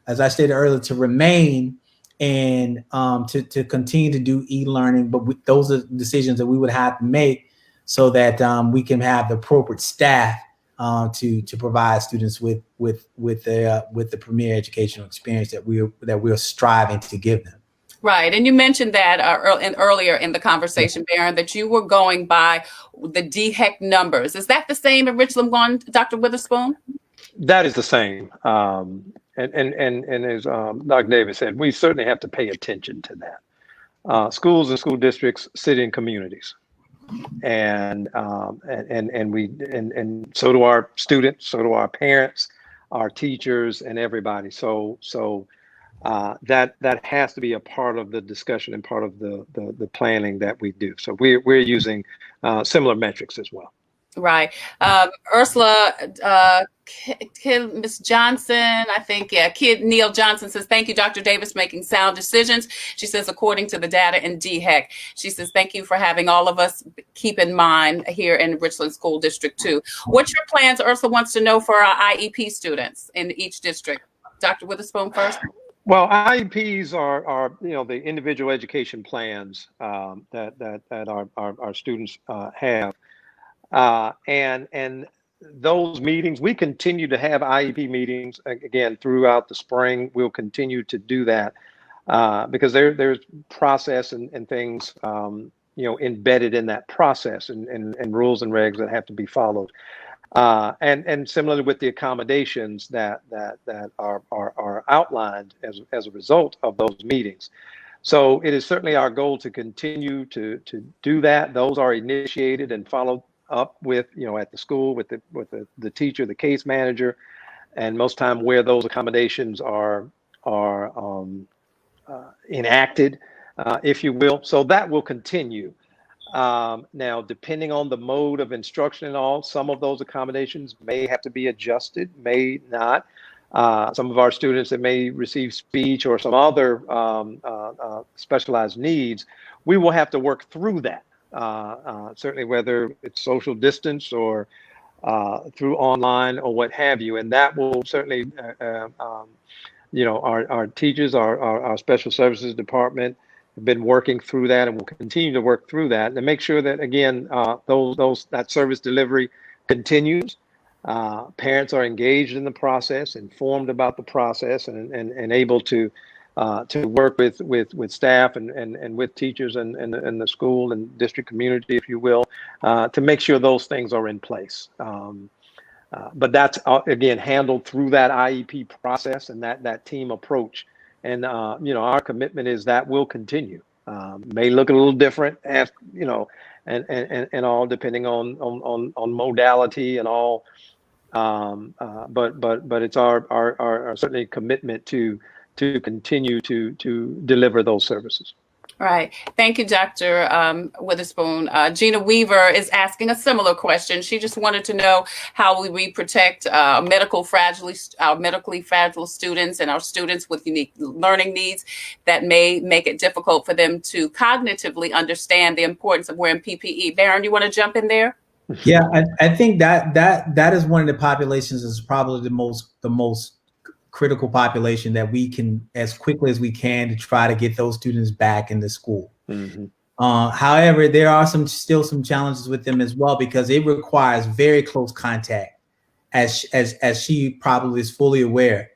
as I stated earlier, to remain and to continue to do e-learning. But those are decisions that we would have to make so that we can have the appropriate staff to provide students with the premier educational experience that we're striving to give them. Right. And you mentioned that earlier in the conversation, Baron, that you were going by the DHEC numbers. Is that the same in Richland, Dr. Witherspoon? That is the same. And as Dr. Davis said, we certainly have to pay attention to that. Schools and school districts sit in communities, and so do our students, so do our parents, our teachers, and everybody. So that has to be a part of the discussion and part of the planning that we do. So we're using similar metrics as well. Right. Ursula, Ms. Johnson, I think, Kid Neil Johnson says, thank you, Dr. Davis, making sound decisions. She says, according to the data in DHEC, she says, thank you for having all of us keep in mind here in Richland School District 2. What's your plans, Ursula wants to know, for our IEP students in each district? Dr. Witherspoon first. Well, IEPs are the individual education plans that our students have, and those meetings, we continue to have IEP meetings again throughout the spring. We'll continue to do that because there's process and things embedded in that process and rules and regs that have to be followed. And similarly with the accommodations that are outlined as a result of those meetings. So it is certainly our goal to continue to do that. Those are initiated and followed up with, at the school with the teacher, the case manager, and most time where those accommodations are enacted, if you will. So that will continue. Now, depending on the mode of instruction and all, some of those accommodations may have to be adjusted, may not. Some of our students that may receive speech or some other specialized needs, we will have to work through that. Certainly whether it's social distance or through online or what have you, and that will certainly, our teachers, our special services department have been working through that, and will continue to work through that, and make sure that again, that service delivery continues. Parents are engaged in the process, informed about the process, and able to work with staff and with teachers and the school and district community, if you will, to make sure those things are in place. But that's again handled through that IEP process and that team approach. And our commitment is that will continue. May look a little different, as and all depending on modality and all. But it's our certainly commitment to continue to deliver those services. Right. Thank you, Dr. Witherspoon. Gina Weaver is asking a similar question. She just wanted to know how we protect our medically fragile students and our students with unique learning needs that may make it difficult for them to cognitively understand the importance of wearing PPE. Baron, you want to jump in there? Yeah, I think that is one of the populations is probably the most critical population that we can, as quickly as we can, to try to get those students back into school. Mm-hmm. However, there are still some challenges with them as well, because it requires very close contact, as she probably is fully aware.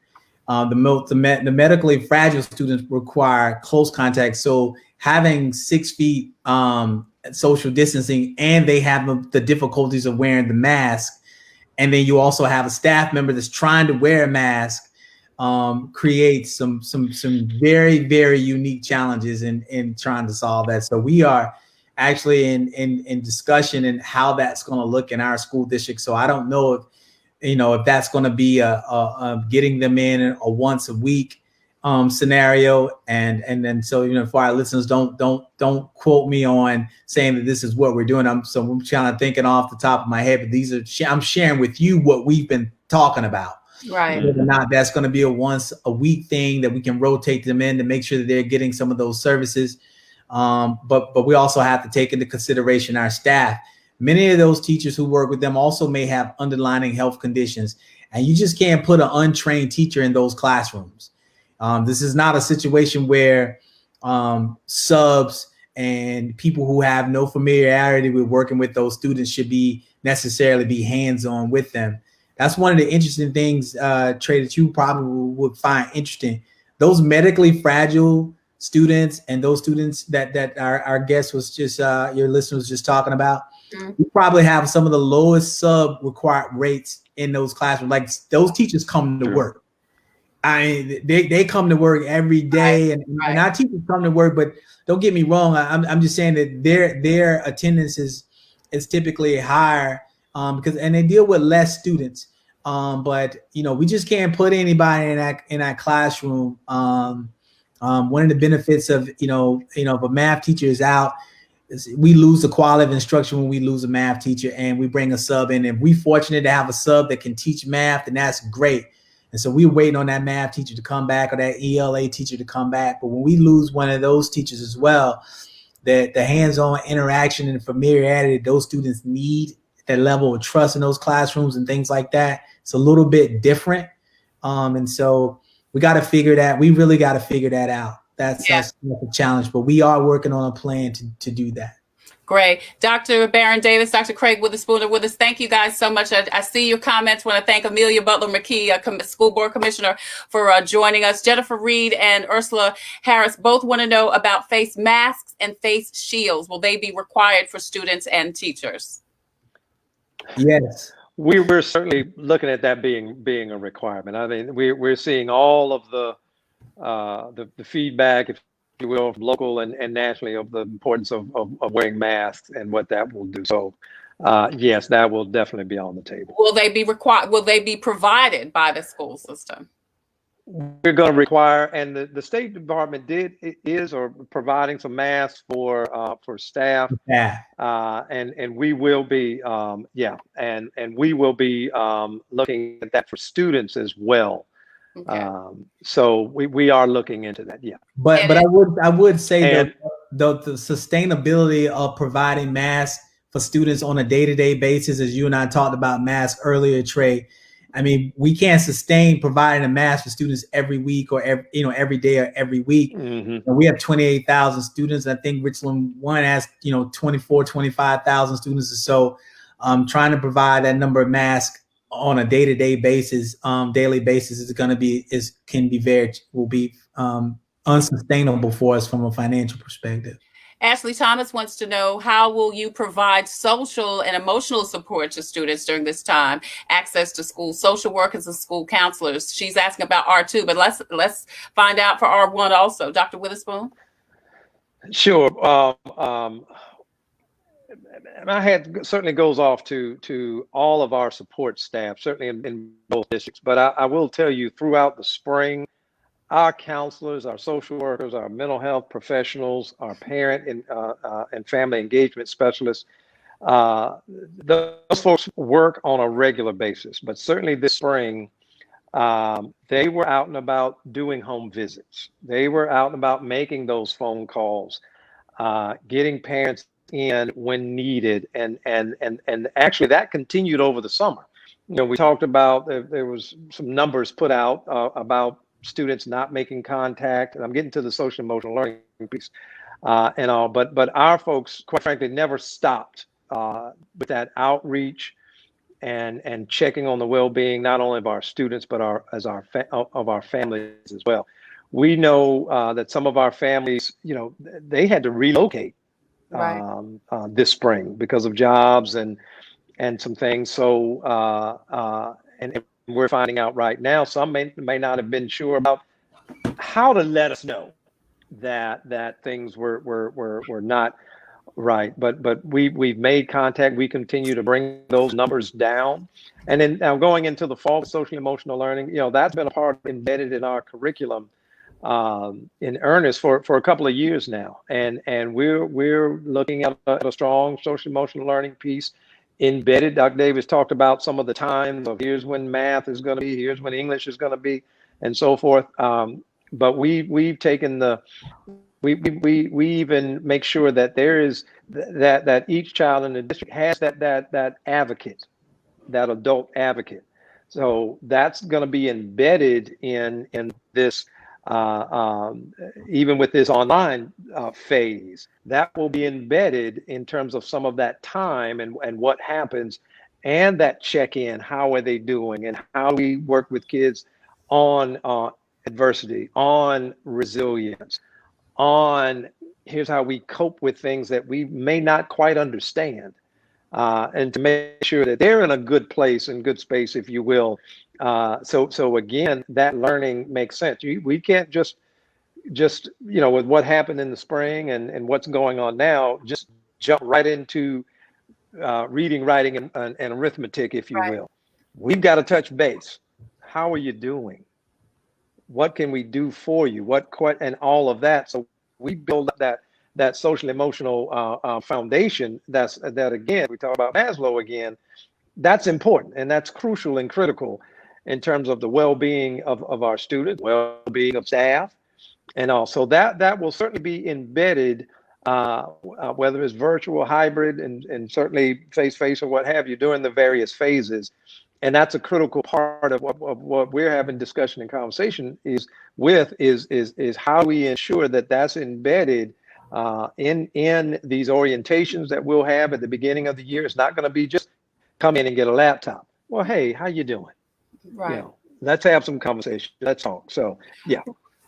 The medically fragile students require close contact. So having 6 feet social distancing, and they have the difficulties of wearing the mask, and then you also have a staff member that's trying to wear a mask, creates some very, very unique challenges in trying to solve that. So we are actually in discussion in how that's going to look in our school district. So I don't know if that's going to be a getting them in a once a week scenario, and then so for our listeners, don't quote me on saying that this is what we're doing. I'm kind of thinking off the top of my head, but I'm sharing with you what we've been talking about. Right. Whether or not that's going to be a once a week thing that we can rotate them in to make sure that they're getting some of those services. But we also have to take into consideration our staff. Many of those teachers who work with them also may have underlying health conditions, and you just can't put an untrained teacher in those classrooms. This is not a situation where subs and people who have no familiarity with working with those students should necessarily be hands-on with them. That's one of the interesting things, Trey, that you probably would find interesting. Those medically fragile students and those students that our guest was just, your listener was just talking about, we probably have some of the lowest sub required rates in those classrooms. Like, those teachers come to work. They come to work every day, and our teachers come to work. But don't get me wrong, I'm just saying that their attendance is typically higher because they deal with less students. But we just can't put anybody in that classroom. One of the benefits of if a math teacher is out, we lose the quality of instruction when we lose a math teacher, and we bring a sub in. If we're fortunate to have a sub that can teach math, then that's great. And so we're waiting on that math teacher to come back or that ELA teacher to come back. But when we lose one of those teachers as well, the hands-on interaction and familiarity that those students need, that level of trust in those classrooms and things like that, it's a little bit different. And so we got to figure that. We really got to figure that out. That's a challenge, but we are working on a plan to do that. Great. Dr. Baron Davis, Dr. Craig Witherspoon are with us. Thank you guys so much. I see your comments. Want to thank Amelia Butler McKee, school board commissioner, for joining us. Jennifer Reed and Ursula Harris both want to know about face masks and face shields. Will they be required for students and teachers? Yes. We're certainly looking at that being a requirement. I mean, we're seeing all of the feedback, if you will, from local and nationally, of the importance of wearing masks and what that will do. So, yes, that will definitely be on the table. Will they be required? Will they be provided by the school system? We're going to require, and the State Department is providing some masks for staff. Yeah. And we will be, and we will be looking at that for students as well. Okay. So we are looking into that. Yeah. But I would say that the sustainability of providing masks for students on a day-to-day basis, as you and I talked about masks earlier, Trey. I mean, we can't sustain providing a mask for students every week or every day or every week. Mm-hmm. And we have 28,000 students. I think Richland 1 has 24, 25,000 students or so. Trying to provide that number of masks on a day-to-day basis, daily basis will be unsustainable for us from a financial perspective. Ashley Thomas wants to know, how will you provide social and emotional support to students during this time? Access to school social workers and school counselors. She's asking about R2, but let's find out for R1 also. Dr. Witherspoon? Sure. My hat certainly goes off to all of our support staff, certainly in both districts. But I will tell you, throughout the spring, our counselors, our social workers, our mental health professionals, our parent and family engagement specialists, those folks work on a regular basis. But certainly this spring, they were out and about doing home visits. They were out and about making those phone calls, getting parents in when needed, and actually that continued over the summer. We talked about there was some numbers put out about students not making contact, and I'm getting to the social emotional learning piece and all, but our folks, quite frankly, never stopped with that outreach and checking on the well-being not only of our students but of our families as well. We know that some of our families, they had to relocate this spring because of jobs and some things. So and we're finding out right now, some may not have been sure about how to let us know that things were not right. But we've made contact. We continue to bring those numbers down. And then now going into the fall, social emotional learning, that's been a part embedded in our curriculum in earnest for a couple of years now. And we're looking at a strong social emotional learning piece embedded. Dr. Davis talked about some of the times of here's when math is going to be, here's when English is going to be, and so forth. But we've taken we even make sure that there is that each child in the district has that advocate, that adult advocate. So that's going to be embedded in this. Even with this online phase, that will be embedded in terms of some of that time and what happens, and that check-in, how are they doing, and how we work with kids on adversity, on resilience, on here's how we cope with things that we may not quite understand, and to make sure that they're in a good place and good space, if you will. So again, that learning makes sense. We can't just with what happened in the spring and what's going on now, just jump right into reading, writing, and arithmetic, if you will. We've got to touch base. How are you doing? What can we do for you? And all of that. So we build up that social emotional foundation. That again, we talk about Maslow again. That's important, and that's crucial and critical in terms of the well-being of our students, well-being of staff, and also that will certainly be embedded, whether it's virtual, hybrid, and certainly face-to-face or what have you, during the various phases. And that's a critical part of what we're having discussion and conversation is how we ensure that that's embedded in these orientations that we'll have at the beginning of the year. It's not going to be just come in and get a laptop. Well, hey, how you doing? Right. Let's have some conversation. Let's talk. So, yeah.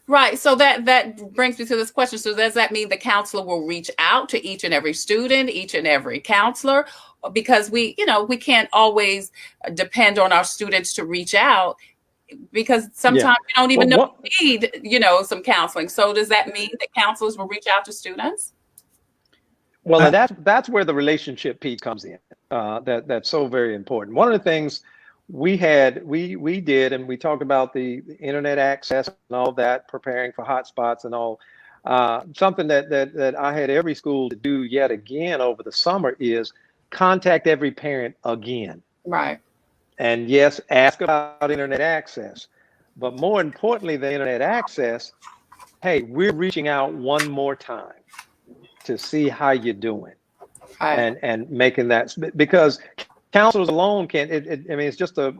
Right. So that brings me to this question. So does that mean the counselor will reach out to each and every student, each and every counselor? Because we can't always depend on our students to reach out, because sometimes we don't even know we need, some counseling. So does that mean that counselors will reach out to students? Well, that's where the relationship piece comes in. That's so very important. One of the things we did, and we talked about the internet access and all that, preparing for hotspots and all. Something that I had every school to do yet again over the summer is contact every parent again. Right. And yes, ask about internet access. But more importantly than internet access, hey, we're reaching out one more time to see how you're doing. Right. and making that, because counselors alone can't, I mean, it's just you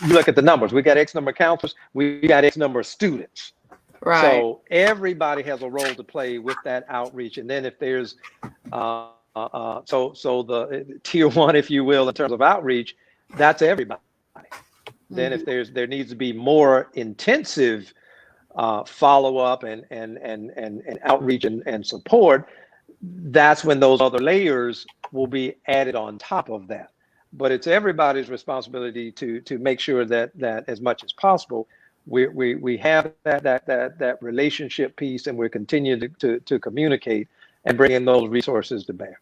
look at the numbers. We got X number of counselors, we got X number of students. Right. So everybody has a role to play with that outreach. And then if there's, so the tier one, if you will, in terms of outreach, that's everybody. Then if there needs to be more intensive follow-up and outreach and support, that's when those other layers will be added on top of that. But it's everybody's responsibility to make sure that as much as possible, we have that relationship piece, and we're continuing to communicate and bring in those resources to bear.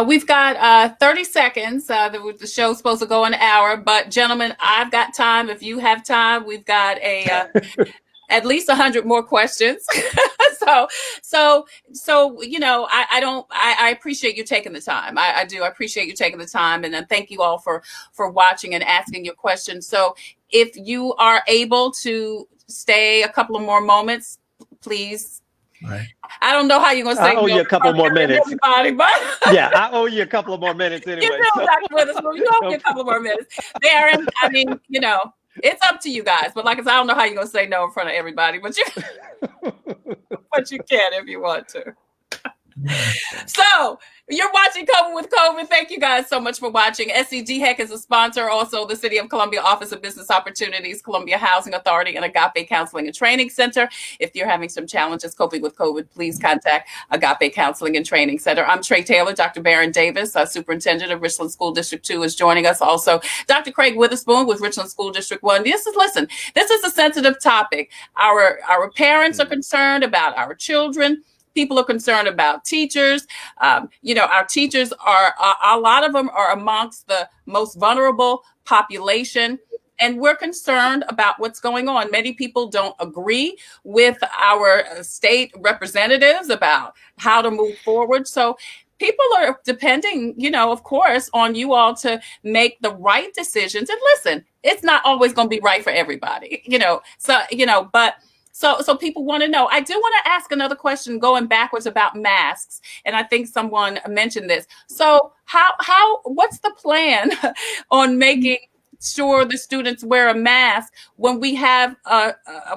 We've got 30 seconds. The show's supposed to go an hour, but gentlemen, I've got time. If you have time, we've got at least 100 more questions. So I appreciate you taking the time. I do. I appreciate you taking the time, and then thank you all for watching and asking your questions. So if you are able to stay a couple of more moments, please. Right. I don't know how you're going to say. I owe you a couple more minutes. Everybody, but yeah, I owe you a couple of more minutes anyway. You know, Dr. Witherspoon, you owe me a couple more minutes. Darren, I mean, it's up to you guys. But like I said, I don't know how you're going to say no in front of everybody, but you can if you want to. So you're watching COVID with COVID. Thank you guys so much for watching. SCDHEC is a sponsor. Also, the City of Columbia Office of Business Opportunities, Columbia Housing Authority, and Agape Counseling and Training Center. If you're having some challenges coping with COVID, please contact Agape Counseling and Training Center. I'm Tre Tailor. Dr. Baron Davis, Superintendent of Richland School District 2, is joining us. Also, Dr. Craig Witherspoon with Richland School District 1. This is a sensitive topic. Our parents are concerned about our children. People are concerned about teachers. Our teachers are, a lot of them are amongst the most vulnerable population. And we're concerned about what's going on. Many people don't agree with our state representatives about how to move forward. So people are depending, of course, on you all to make the right decisions. And listen, it's not always going to be right for everybody, So people want to know. I do want to ask another question going backwards about masks. And I think someone mentioned this. So what's the plan on making sure the students wear a mask when we have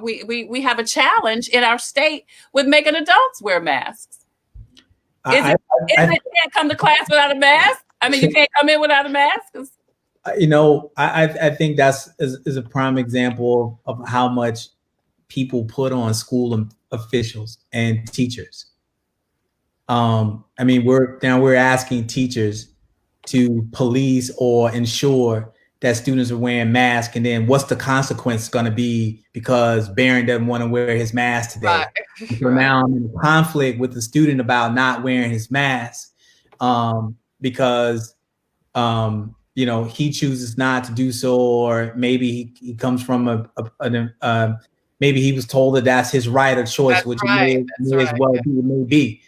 we have a challenge in our state with making adults wear masks? It can't come to class without a mask? I mean, you can't come in without a mask? I think that's is a prime example of how much people put on school officials and teachers. We're asking teachers to police or ensure that students are wearing masks, and then what's the consequence going to be because Barron doesn't want to wear his mask today? Right. So now I'm in conflict with the student about not wearing his mask because he chooses not to do so, or maybe he comes from maybe he was told that that's his right or choice, that's which right. may as well be.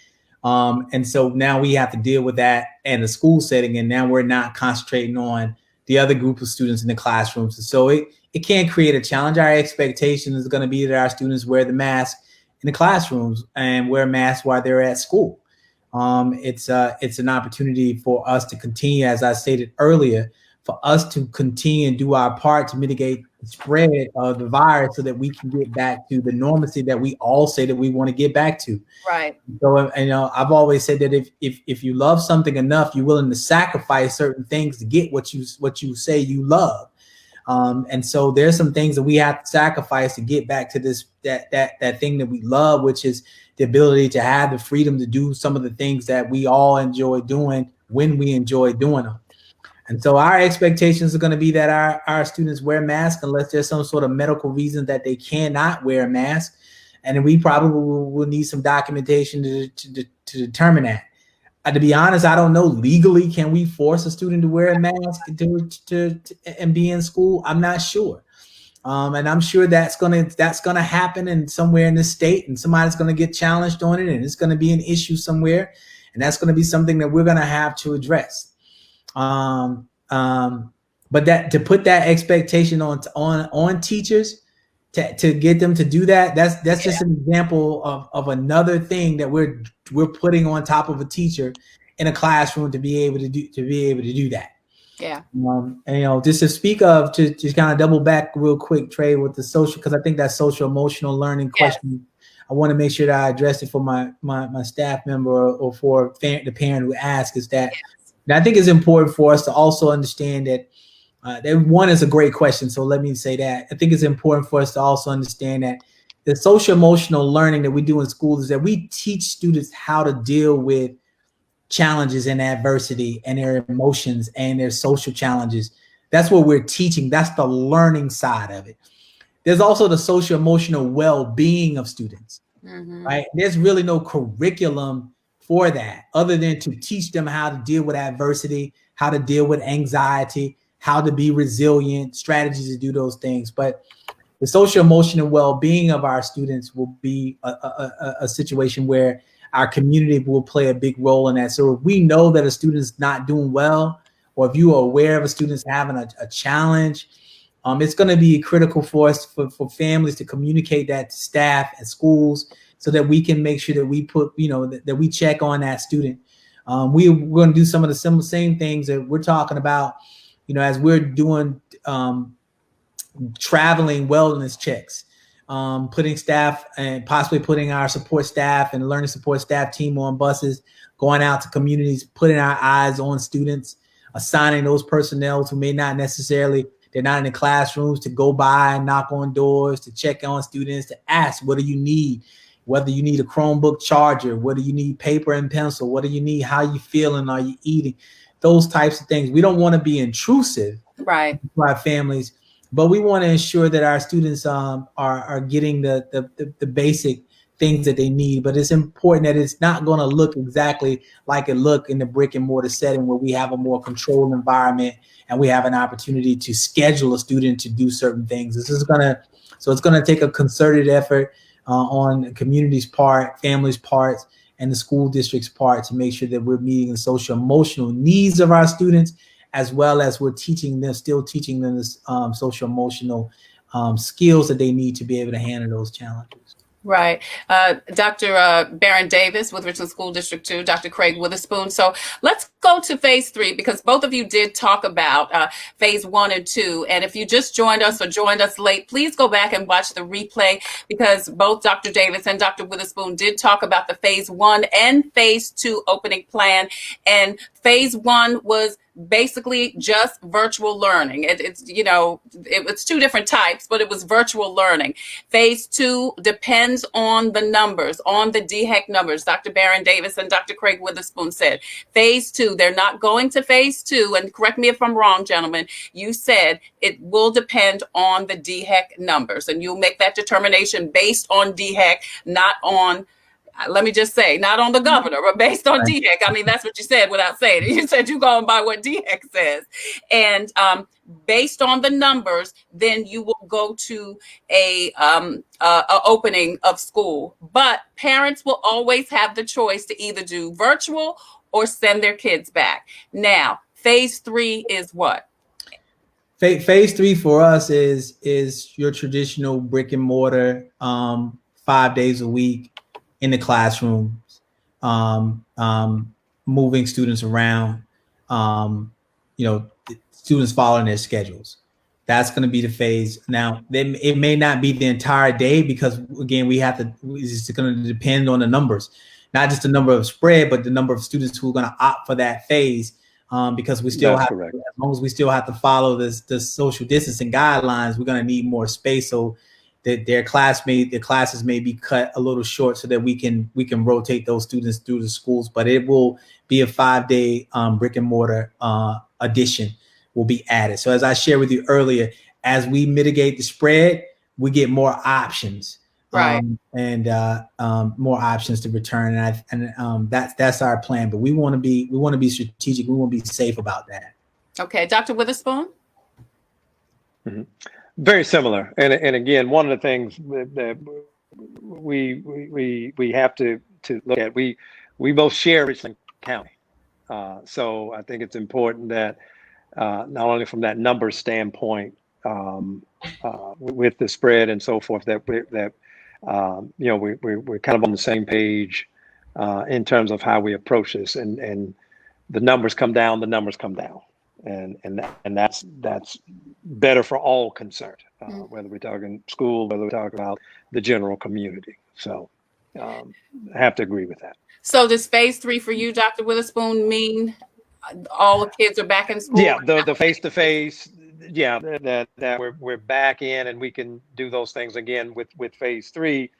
And so now we have to deal with that in the school setting, and now we're not concentrating on the other group of students in the classrooms. And so it can create a challenge. Our expectation is going to be that our students wear the mask in the classrooms and wear masks while they're at school. It's an opportunity for us to continue, as I stated earlier, for us to continue and do our part to mitigate the spread of the virus so that we can get back to the normalcy that we all say that we want to get back to. Right. So, I've always said that if you love something enough, you're willing to sacrifice certain things to get what you say you love. And so there's some things that we have to sacrifice to get back to that thing that we love, which is the ability to have the freedom to do some of the things that we all enjoy doing when we enjoy doing them. And so our expectations are going to be that our students wear masks unless there's some sort of medical reason that they cannot wear a mask. And we probably will need some documentation to determine that. To be honest, I don't know legally, can we force a student to wear a mask and be in school? I'm not sure. And I'm sure that's gonna happen in somewhere in the state, and somebody's gonna get challenged on it, and it's gonna be an issue somewhere, and that's gonna be something that we're gonna have to address. But that to put that expectation on teachers to get them to do that's just an example of another thing that we're putting on top of a teacher in a classroom to be able to do that. Yeah. And just to speak of, to just kind of double back real quick, Trey, with the social, because I think that social emotional learning question, I want to make sure that I address it for my staff member or for the parent who asked, is that I think it's important for us to also understand that that one is a great question. So let me say that I think it's important for us to also understand that the social emotional learning that we do in schools is that we teach students how to deal with challenges and adversity and their emotions and their social challenges. That's what we're teaching. That's the learning side of it. There's also the social emotional well-being of students, right? There's really no curriculum for that other than to teach them how to deal with adversity, how to deal with anxiety, how to be resilient, strategies to do those things. But the social emotional well-being of our students will be a situation where our community will play a big role in that. So if we know that a student's not doing well, or if you are aware of a student's having a challenge, it's going to be critical for us, for families to communicate that to staff and schools so that we can make sure that we put, that we check on that student. We're going to do some of the same things that we're talking about, as we're doing traveling wellness checks, putting staff and possibly putting our support staff and learning support staff team on buses, going out to communities, putting our eyes on students, assigning those personnel who may not necessarily, they're not in the classrooms, to go by and knock on doors, to check on students, to ask, what do you need? Whether you need a Chromebook charger, whether you need paper and pencil, what do you need? How you feeling? Are you eating? Those types of things. We don't want to be intrusive to our families, but we want to ensure that our students are getting the basic things that they need. But it's important that it's not going to look exactly like it looked in the brick and mortar setting, where we have a more controlled environment and we have an opportunity to schedule a student to do certain things. It's going to take a concerted effort on the community's part, families' parts, and the school district's part to make sure that we're meeting the social emotional needs of our students, as well as we're still teaching them this social emotional skills that they need to be able to handle those challenges. Right. Dr. Baron Davis with Richland School District 2, Dr. Craig Witherspoon. So let's go to phase 3, because both of you did talk about phase 1 and 2. And if you just joined us or joined us late, please go back and watch the replay, because both Dr. Davis and Dr. Witherspoon did talk about the phase 1 and phase 2 opening plan. And phase 1 was basically just virtual learning. It's two different types, but it was virtual learning. Phase 2 depends on the numbers, on the DHEC numbers. Dr. Baron Davis and Dr. Craig Witherspoon said phase 2, they're not going to phase 2. And correct me if I'm wrong, gentlemen, you said it will depend on the DHEC numbers, and you'll make that determination based on DHEC, not on, let me just say, not on the governor, but based on DHEC. I mean, that's what you said without saying it. You said you're going by what DHEC says. And based on the numbers, then you will go to a opening of school. But parents will always have the choice to either do virtual or send their kids back. Now, phase 3 is what? Phase 3 for us is your traditional brick and mortar, 5 days a week in the classrooms, moving students around, students following their schedules. That's going to be the phase. Now, it may not be the entire day, because again, it's going to depend on the numbers, not just the number of spread, but the number of students who are going to opt for that phase. Because we still as long as we still have to follow the social distancing guidelines, we're going to need more space. So that their classes may be cut a little short so that we can rotate those students through the schools. But it will be a 5-day brick and mortar addition will be added. So as I shared with you earlier, as we mitigate the spread, we get more options, and more options to return. And that's our plan. But we want to be strategic. We want to be safe about that. Okay, Dr. Witherspoon. Mm-hmm. Very similar, and again, one of the things that we have to look at, we both share Richland County, so I think it's important that not only from that number standpoint, with the spread and so forth, that we're kind of on the same page in terms of how we approach this, and the numbers come down, and that's better for all concerned, whether we're talking school, whether we're talking about the general community. So I have to agree with that. So does phase 3 for you, Dr. Witherspoon, mean all the kids are back in school? Yeah, the face-to-face, yeah, that we're back in, and we can do those things again with phase 3.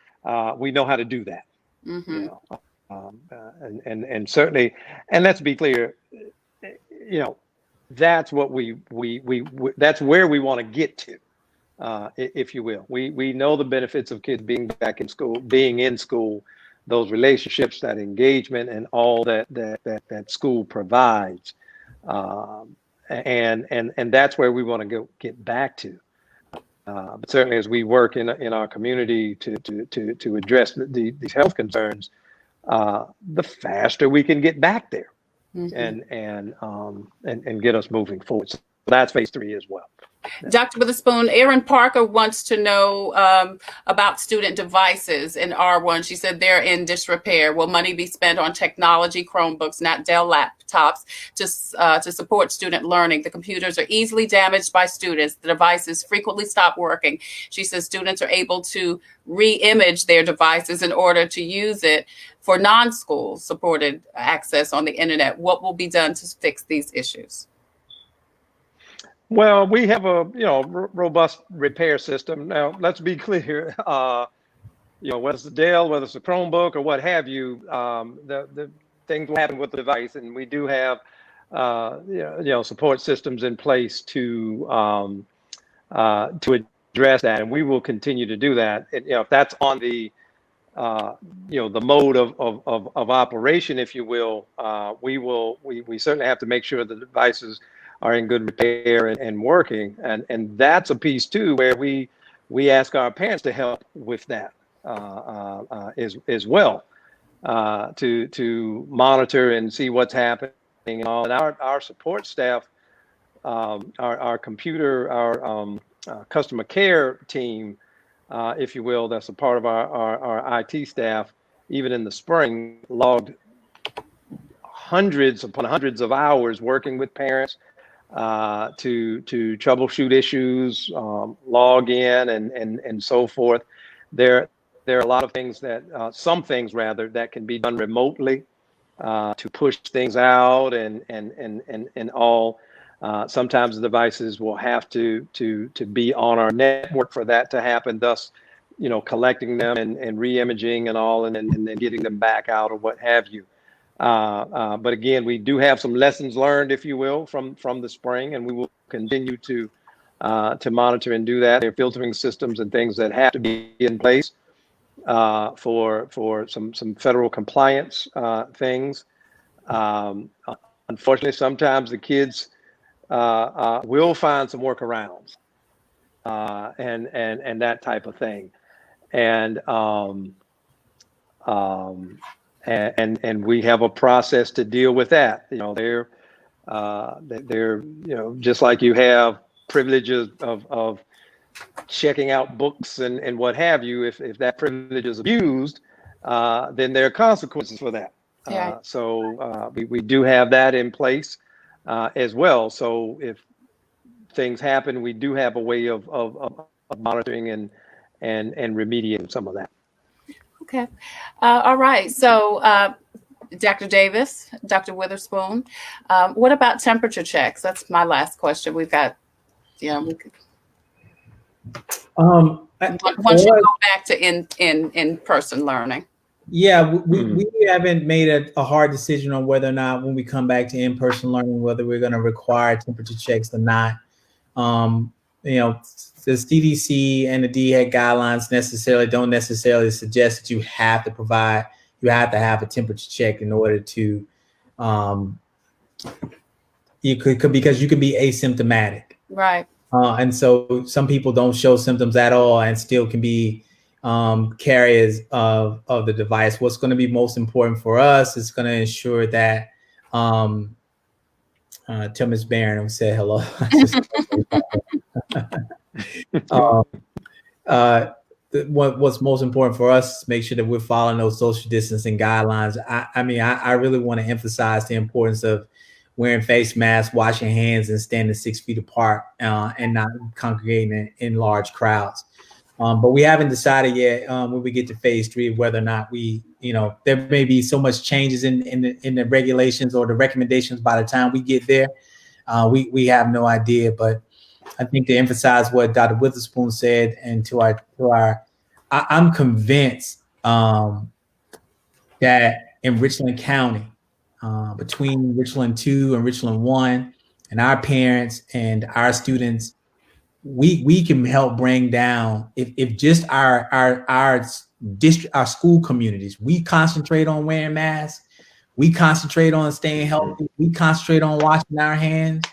We know how to do that. Mm-hmm. You know, and certainly, and let's be clear, you know, that's what we that's where we want to get to, if you will. We know the benefits of kids being back in school, being in school, those relationships, that engagement, and all that school provides, and that's where we want to get back to. But certainly, as we work in our community to address these health concerns, the faster we can get back there, and get us moving forward. So that's phase 3 as well. Dr. Witherspoon, Erin Parker wants to know about student devices in R1. She said they're in disrepair. Will money be spent on technology, Chromebooks, not Dell laptops, to support student learning? The computers are easily damaged by students. The devices frequently stop working. She says students are able to re-image their devices in order to use it for non-school supported access on the internet. What will be done to fix these issues? Well, we have a robust repair system. Now, let's be clear. Whether it's the Dell, whether it's a Chromebook, or what have you, the things will happen with the device, and we do have support systems in place to address that, and we will continue to do that. If that's on the the mode of operation, if you will, we certainly have to make sure the devices are in good repair and working, and that's a piece too where we ask our parents to help with that as well, to monitor and see what's happening and all. And our support staff, our customer care team, if you will, that's a part of our IT staff, even in the spring, logged hundreds upon hundreds of hours working with parents to troubleshoot issues, log in, and so forth. There are a lot of things some things that can be done remotely to push things out and all. Sometimes the devices will have to be on our network for that to happen, thus collecting them and re-imaging and all, and then getting them back out or what have you. But again, we do have some lessons learned, if you will, from the spring, and we will continue to monitor and do that. There are filtering systems and things that have to be in place for some federal compliance things. Unfortunately, sometimes the kids will find some workarounds and that type of thing, and we have a process to deal with that. They're just like you have privileges of checking out books and what have you. If that privilege is abused, then there are consequences for that. Yeah. So we do have that in place as well. So if things happen, we do have a way of monitoring and remediating some of that. Okay. All right. So, Dr. Davis, Dr. Witherspoon, what about temperature checks? That's my last question. We've got, once you go back to in-person learning. Yeah, we haven't made a hard decision on whether or not when we come back to in-person learning, whether we're going to require temperature checks or not. The CDC and the DHEC guidelines don't necessarily suggest that you have to have a temperature check in order to, because you could be asymptomatic. Right. And so some people don't show symptoms at all and still can be carriers of the device. What's going to be most important for us is going to ensure that tell Ms. Barron and say hello. What's most important for us is make sure that we're following those social distancing guidelines. I really want to emphasize the importance of wearing face masks, washing hands, and standing 6 feet apart, and not congregating in large crowds. But we haven't decided yet when we get to phase 3 whether or not there may be so much changes in the regulations or the recommendations by the time we get there. We have no idea, but I think to emphasize what Dr. Witherspoon said, and I'm convinced that in Richland County, between Richland 2 and Richland 1, and our parents and our students, we can help bring down, if just our district, our school communities, we concentrate on wearing masks, we concentrate on staying healthy, we concentrate on washing our hands.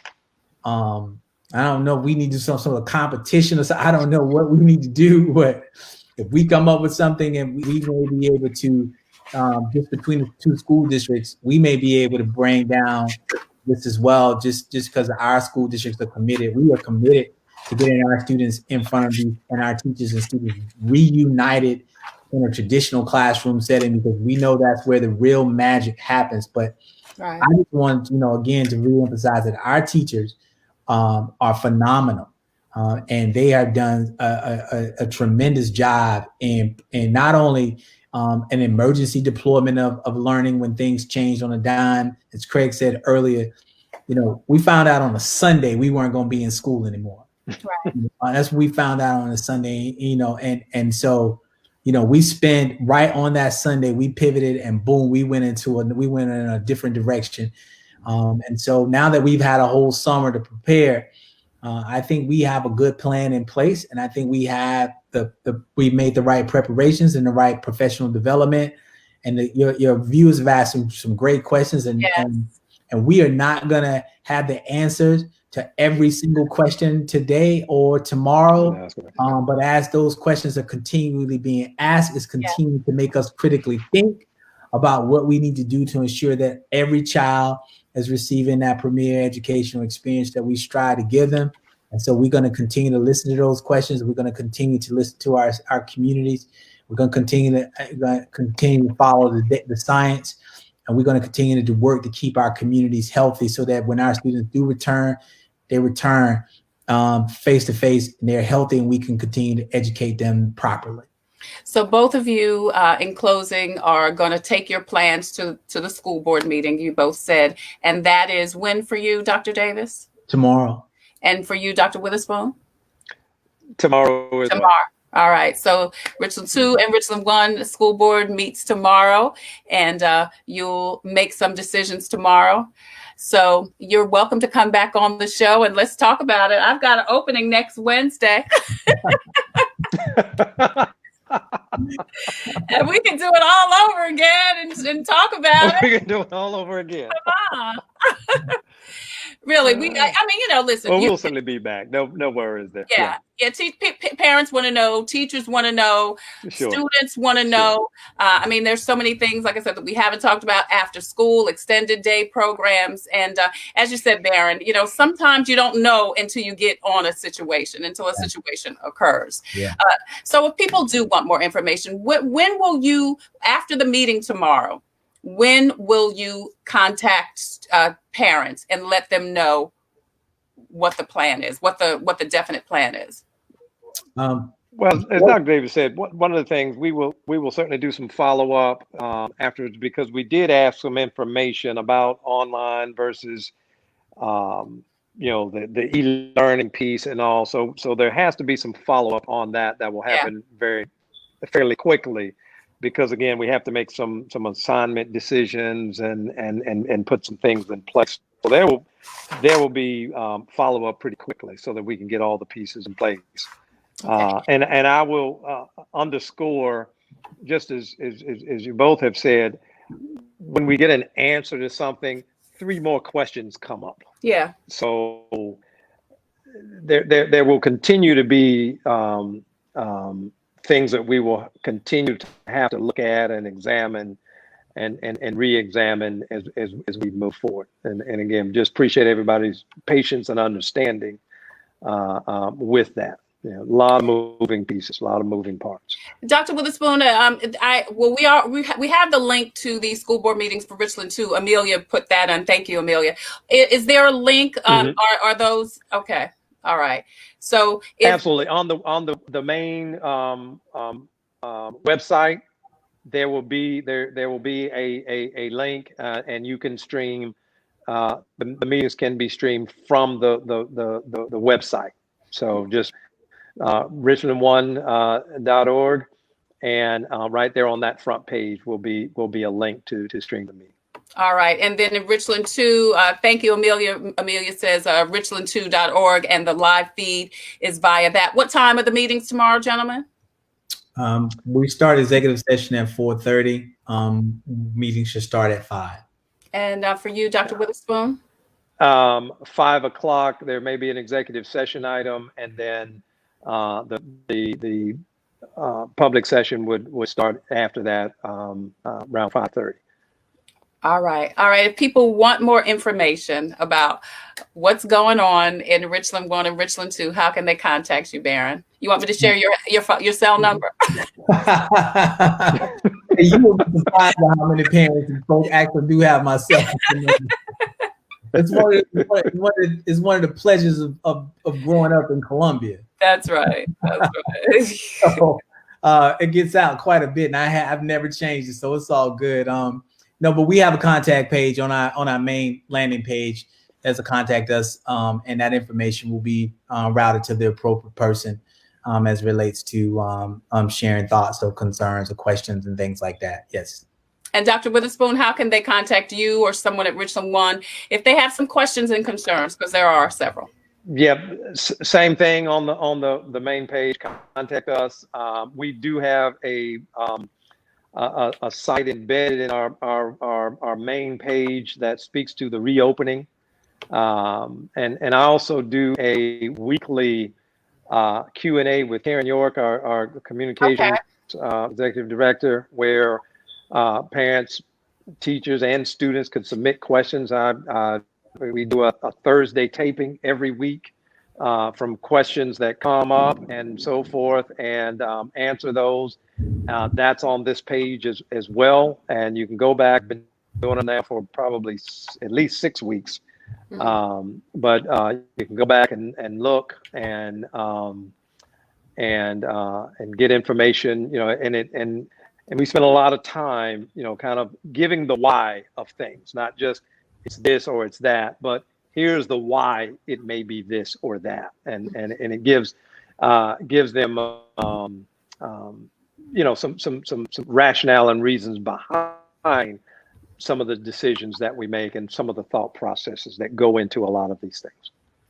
I don't know if we need to do some sort of competition or something. I don't know what we need to do, but if we come up with something and we may be able to, just between the 2 school districts, we may be able to bring down this as well, just because our school districts are committed. We are committed to getting our students in front of these, and our teachers and students reunited in a traditional classroom setting, because we know that's where the real magic happens. But right. I just want, again, to reemphasize that our teachers are phenomenal, and they have done a tremendous job in not only an emergency deployment of learning when things changed on a dime. As Craig said earlier, we found out on a Sunday we weren't going to be in school anymore. Right. That's what we found out on a Sunday, and so, we spent right on that Sunday, we pivoted, and boom, we went in a different direction. And so now that we've had a whole summer to prepare, I think we have a good plan in place, and I think we have we made the right preparations and the right professional development. And your viewers have asked some great questions, and we are not gonna have the answers to every single question today or tomorrow. But as those questions are continually being asked, it's continuing to make us critically think about what we need to do to ensure that every child is receiving that premier educational experience that we strive to give them. And so we're going to continue to listen to those questions. We're going to continue to listen to our communities. We're going to continue to follow the science, and we're going to continue to work to keep our communities healthy, so that when our students do return, they return face to face, and they're healthy, and we can continue to educate them properly. So both of you, in closing, are going to take your plans to the school board meeting, you both said, and that is when for you, Dr. Davis? Tomorrow. And for you, Dr. Witherspoon? Tomorrow. All right. So Richland 2 and Richland 1, the school board meets tomorrow, and you'll make some decisions tomorrow. So you're welcome to come back on the show and let's talk about it. I've got an opening next Wednesday. And we can do it all over again and talk about it. We can do it all over again. Come on. Really, listen. Well, we'll certainly be back. No worries there. Yeah. Parents want to know, teachers want to know, students want to know. There's so many things, like I said, that we haven't talked about: after school, extended day programs, and as you said, Baron, sometimes you don't know until you get on a situation, until a situation occurs. Yeah. So if people do want more information, when will you, after the meeting tomorrow, when will you contact parents and let them know what the plan is, what the definite plan is? Well, as Dr. Davis said, one of the things we will certainly do some follow up afterwards, because we did ask some information about online versus the e-learning piece and all. So there has to be some follow up on that will happen fairly quickly. Because again, we have to make some assignment decisions and put some things in place. So there will be follow up pretty quickly, so that we can get all the pieces in place. Okay. And I will underscore, just as you both have said, when we get an answer to something, 3 more questions come up. Yeah. So there will continue to be things that we will continue to have to look at and examine and re-examine as we move forward. And again, just appreciate everybody's patience and understanding with that. a lot of moving pieces, a lot of moving parts. Dr. Witherspoon, we have the link to the school board meetings for Richland too. Amelia put that on. Thank you, Amelia. Is there a link? Are those okay? All right. So absolutely on the main website, there will be a link, and you can stream. The meetings can be streamed from the website. So just richland1.org, and right there on that front page will be a link to stream the meeting. All right. And then in Richland 2, thank you, Amelia. Amelia says richland2.org, and the live feed is via that. What time are the meetings tomorrow, gentlemen? We start executive session at 4:30. Meetings should start at 5. And for you, Dr. Witherspoon? 5 o'clock, there may be an executive session item, and then the public session would start after that, around 5:30. All right. If people want more information about what's going on in Richland 1 and Richland 2, how can they contact you, Baron? You want me to share your cell number? You will be surprised at how many parents and folks actually do have my cell phone number. It's one of the pleasures of growing up in Columbia. That's right. So, it gets out quite a bit, and I've never changed it, so it's all good. No, but we have a contact page on our main landing page. There's a contact us, and that information will be routed to the appropriate person as it relates to sharing thoughts or concerns or questions and things like that. Yes. And Dr. Witherspoon, how can they contact you or someone at Richland 1 if they have some questions and concerns? Because there are several. Yeah, same thing on the main page. Contact us. We do have a site embedded in our main page that speaks to the reopening, and I also do a weekly Q&A with Karen York, our communications executive director, where parents, teachers, and students could submit questions. We do a Thursday taping every week from questions that come up and so forth, and answer those. That's on this page as well, and you can go back. Been doing it now for probably at least 6 weeks, but you can go back and look and get information. And we spend a lot of time, kind of giving the why of things, not just it's this or it's that, but here's the why it may be this or that, and it gives them some rationale and reasons behind some of the decisions that we make and some of the thought processes that go into a lot of these things.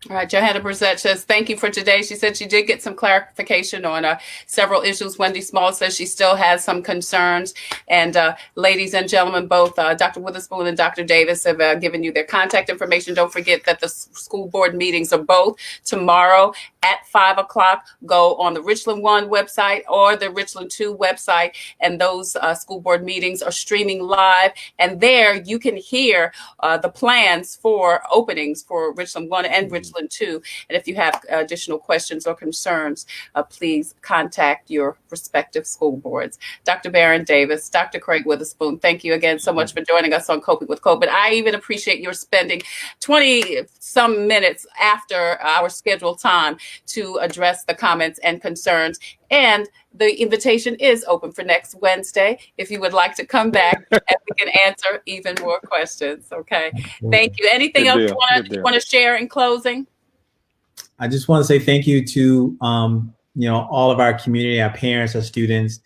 All right, Johanna Brissett says, thank you for today. She said she did get some clarification on several issues. Wendy Small says she still has some concerns. And ladies and gentlemen, both Dr. Witherspoon and Dr. Davis have given you their contact information. Don't forget that the school board meetings are both tomorrow at 5 o'clock. Go on the Richland 1 website or the Richland 2 website, and those school board meetings are streaming live. And there you can hear the plans for openings for Richland 1 and Richland 2. And if you have additional questions or concerns, please contact your respective school boards. Dr. Baron Davis, Dr. Craig Witherspoon, thank you again so much for joining us on Coping with COVID. I even appreciate your spending 20 some minutes after our scheduled time to address the comments and concerns. And the invitation is open for next Wednesday if you would like to come back and we can answer even more questions. Okay. Thank you. Anything else you want to share in closing? I just want to say thank you to all of our community, our parents, our students.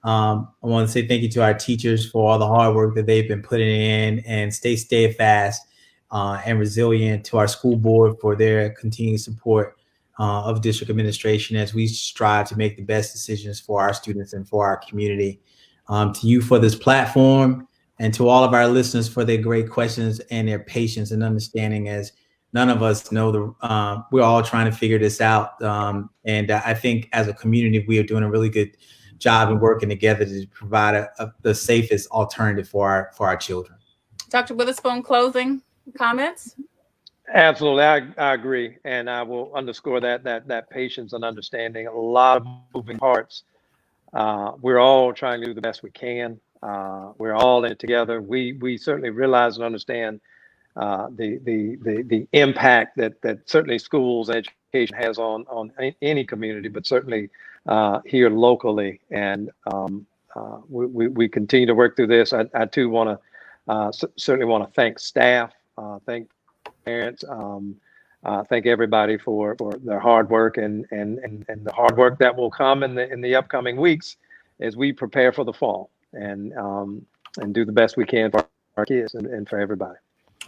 I want to say thank you to our teachers for all the hard work that they've been putting in, and stay steadfast and resilient, to our school board for their continued support of district administration as we strive to make the best decisions for our students and for our community. To you for this platform, and to all of our listeners for their great questions and their patience and understanding, as none of us know we're all trying to figure this out. And I think as a community, we are doing a really good job in working together to provide the safest alternative for our children. Dr. Witherspoon, closing comments? Absolutely, I agree, and I will underscore that patience and understanding. A lot of moving parts. We're all trying to do the best we can. We're all in it together. We certainly realize and understand the impact that certainly schools and education has on any community, but certainly here locally. And we continue to work through this. I too want to certainly want to thank staff, thank parents, thank everybody for their hard work and the hard work that will come in the upcoming weeks as we prepare for the fall and do the best we can for our kids and for everybody.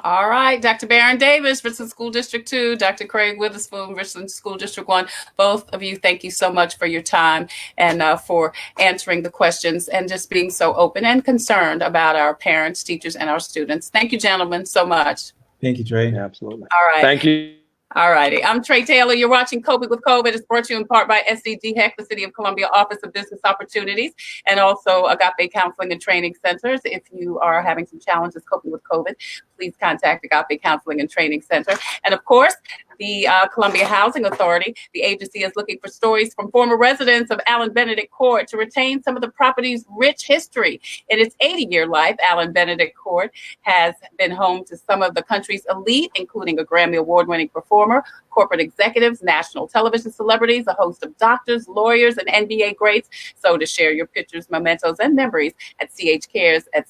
All right, Dr. Baron Davis, Richland School District 2, Dr. Craig Witherspoon, Richland School District 1. Both of you, thank you so much for your time and for answering the questions and just being so open and concerned about our parents, teachers, and our students. Thank you, gentlemen, so much. Thank you, Tre. Yeah, absolutely. All right. Thank you. All righty. I'm Tre Tailor. You're watching Coping with COVID. It's brought to you in part by SCDHEC, the City of Columbia Office of Business Opportunities, and also Agape Counseling and Training Centers. If you are having some challenges coping with COVID, please contact Agape Counseling and Training Center. And of course, the Columbia Housing Authority, the agency is looking for stories from former residents of Allen Benedict Court to retain some of the property's rich history. In its 80-year life, Allen Benedict Court has been home to some of the country's elite, including a Grammy Award-winning performer, corporate executives, national television celebrities, a host of doctors, lawyers, and NBA greats. So to share your pictures, mementos, and memories at CH Cares at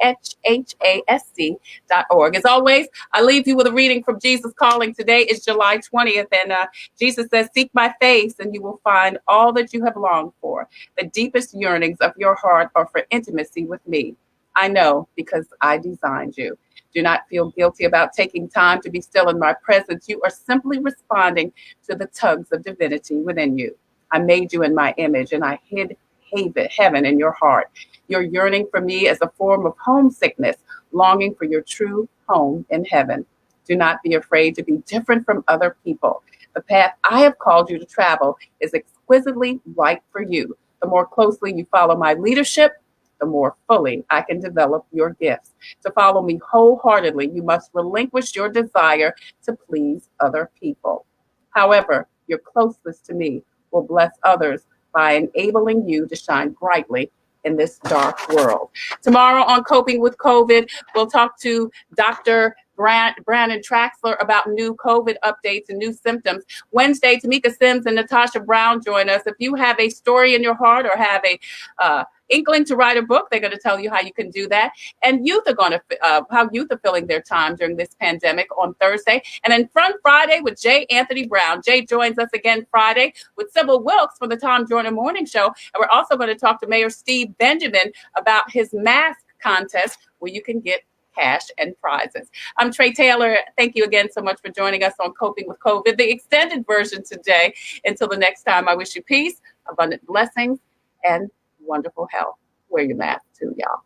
CHASC.org. As always, I leave you with a reading from Jesus Calling. Today is July 20th, and Jesus says, "Seek my face, and you will find all that you have longed for. The deepest yearnings of your heart are for intimacy with me. I know, because I designed you. Do not feel guilty about taking time to be still in my presence. You are simply responding to the tugs of divinity within you. I made you in my image, and I hid heaven in your heart. Your yearning for me is a form of homesickness, longing for your true home in heaven. Do not be afraid to be different from other people. The path I have called you to travel is exquisitely right for you. The more closely you follow my leadership, the more fully I can develop your gifts. To follow me wholeheartedly, you must relinquish your desire to please other people. However, your closeness to me will bless others by enabling you to shine brightly in this dark world." Tomorrow on Coping with COVID, we'll talk to Dr. Brandon Traxler about new COVID updates and new symptoms. Wednesday, Tamika Sims and Natasha Brown join us. If you have a story in your heart or have a inkling to write a book, they're going to tell you how you can do that. And youth are going to how youth are filling their time during this pandemic on Thursday. And then Fun Friday with Jay Anthony Brown. Jay joins us again Friday with Sybil Wilkes for the Tom Joyner Morning Show. And we're also going to talk to Mayor Steve Benjamin about his mask contest where you can get cash and prizes. I'm Tre Tailor. Thank you again so much for joining us on Coping with COVID, the extended version today. Until the next time, I wish you peace, abundant blessings, and wonderful health. Wear your mask too, y'all.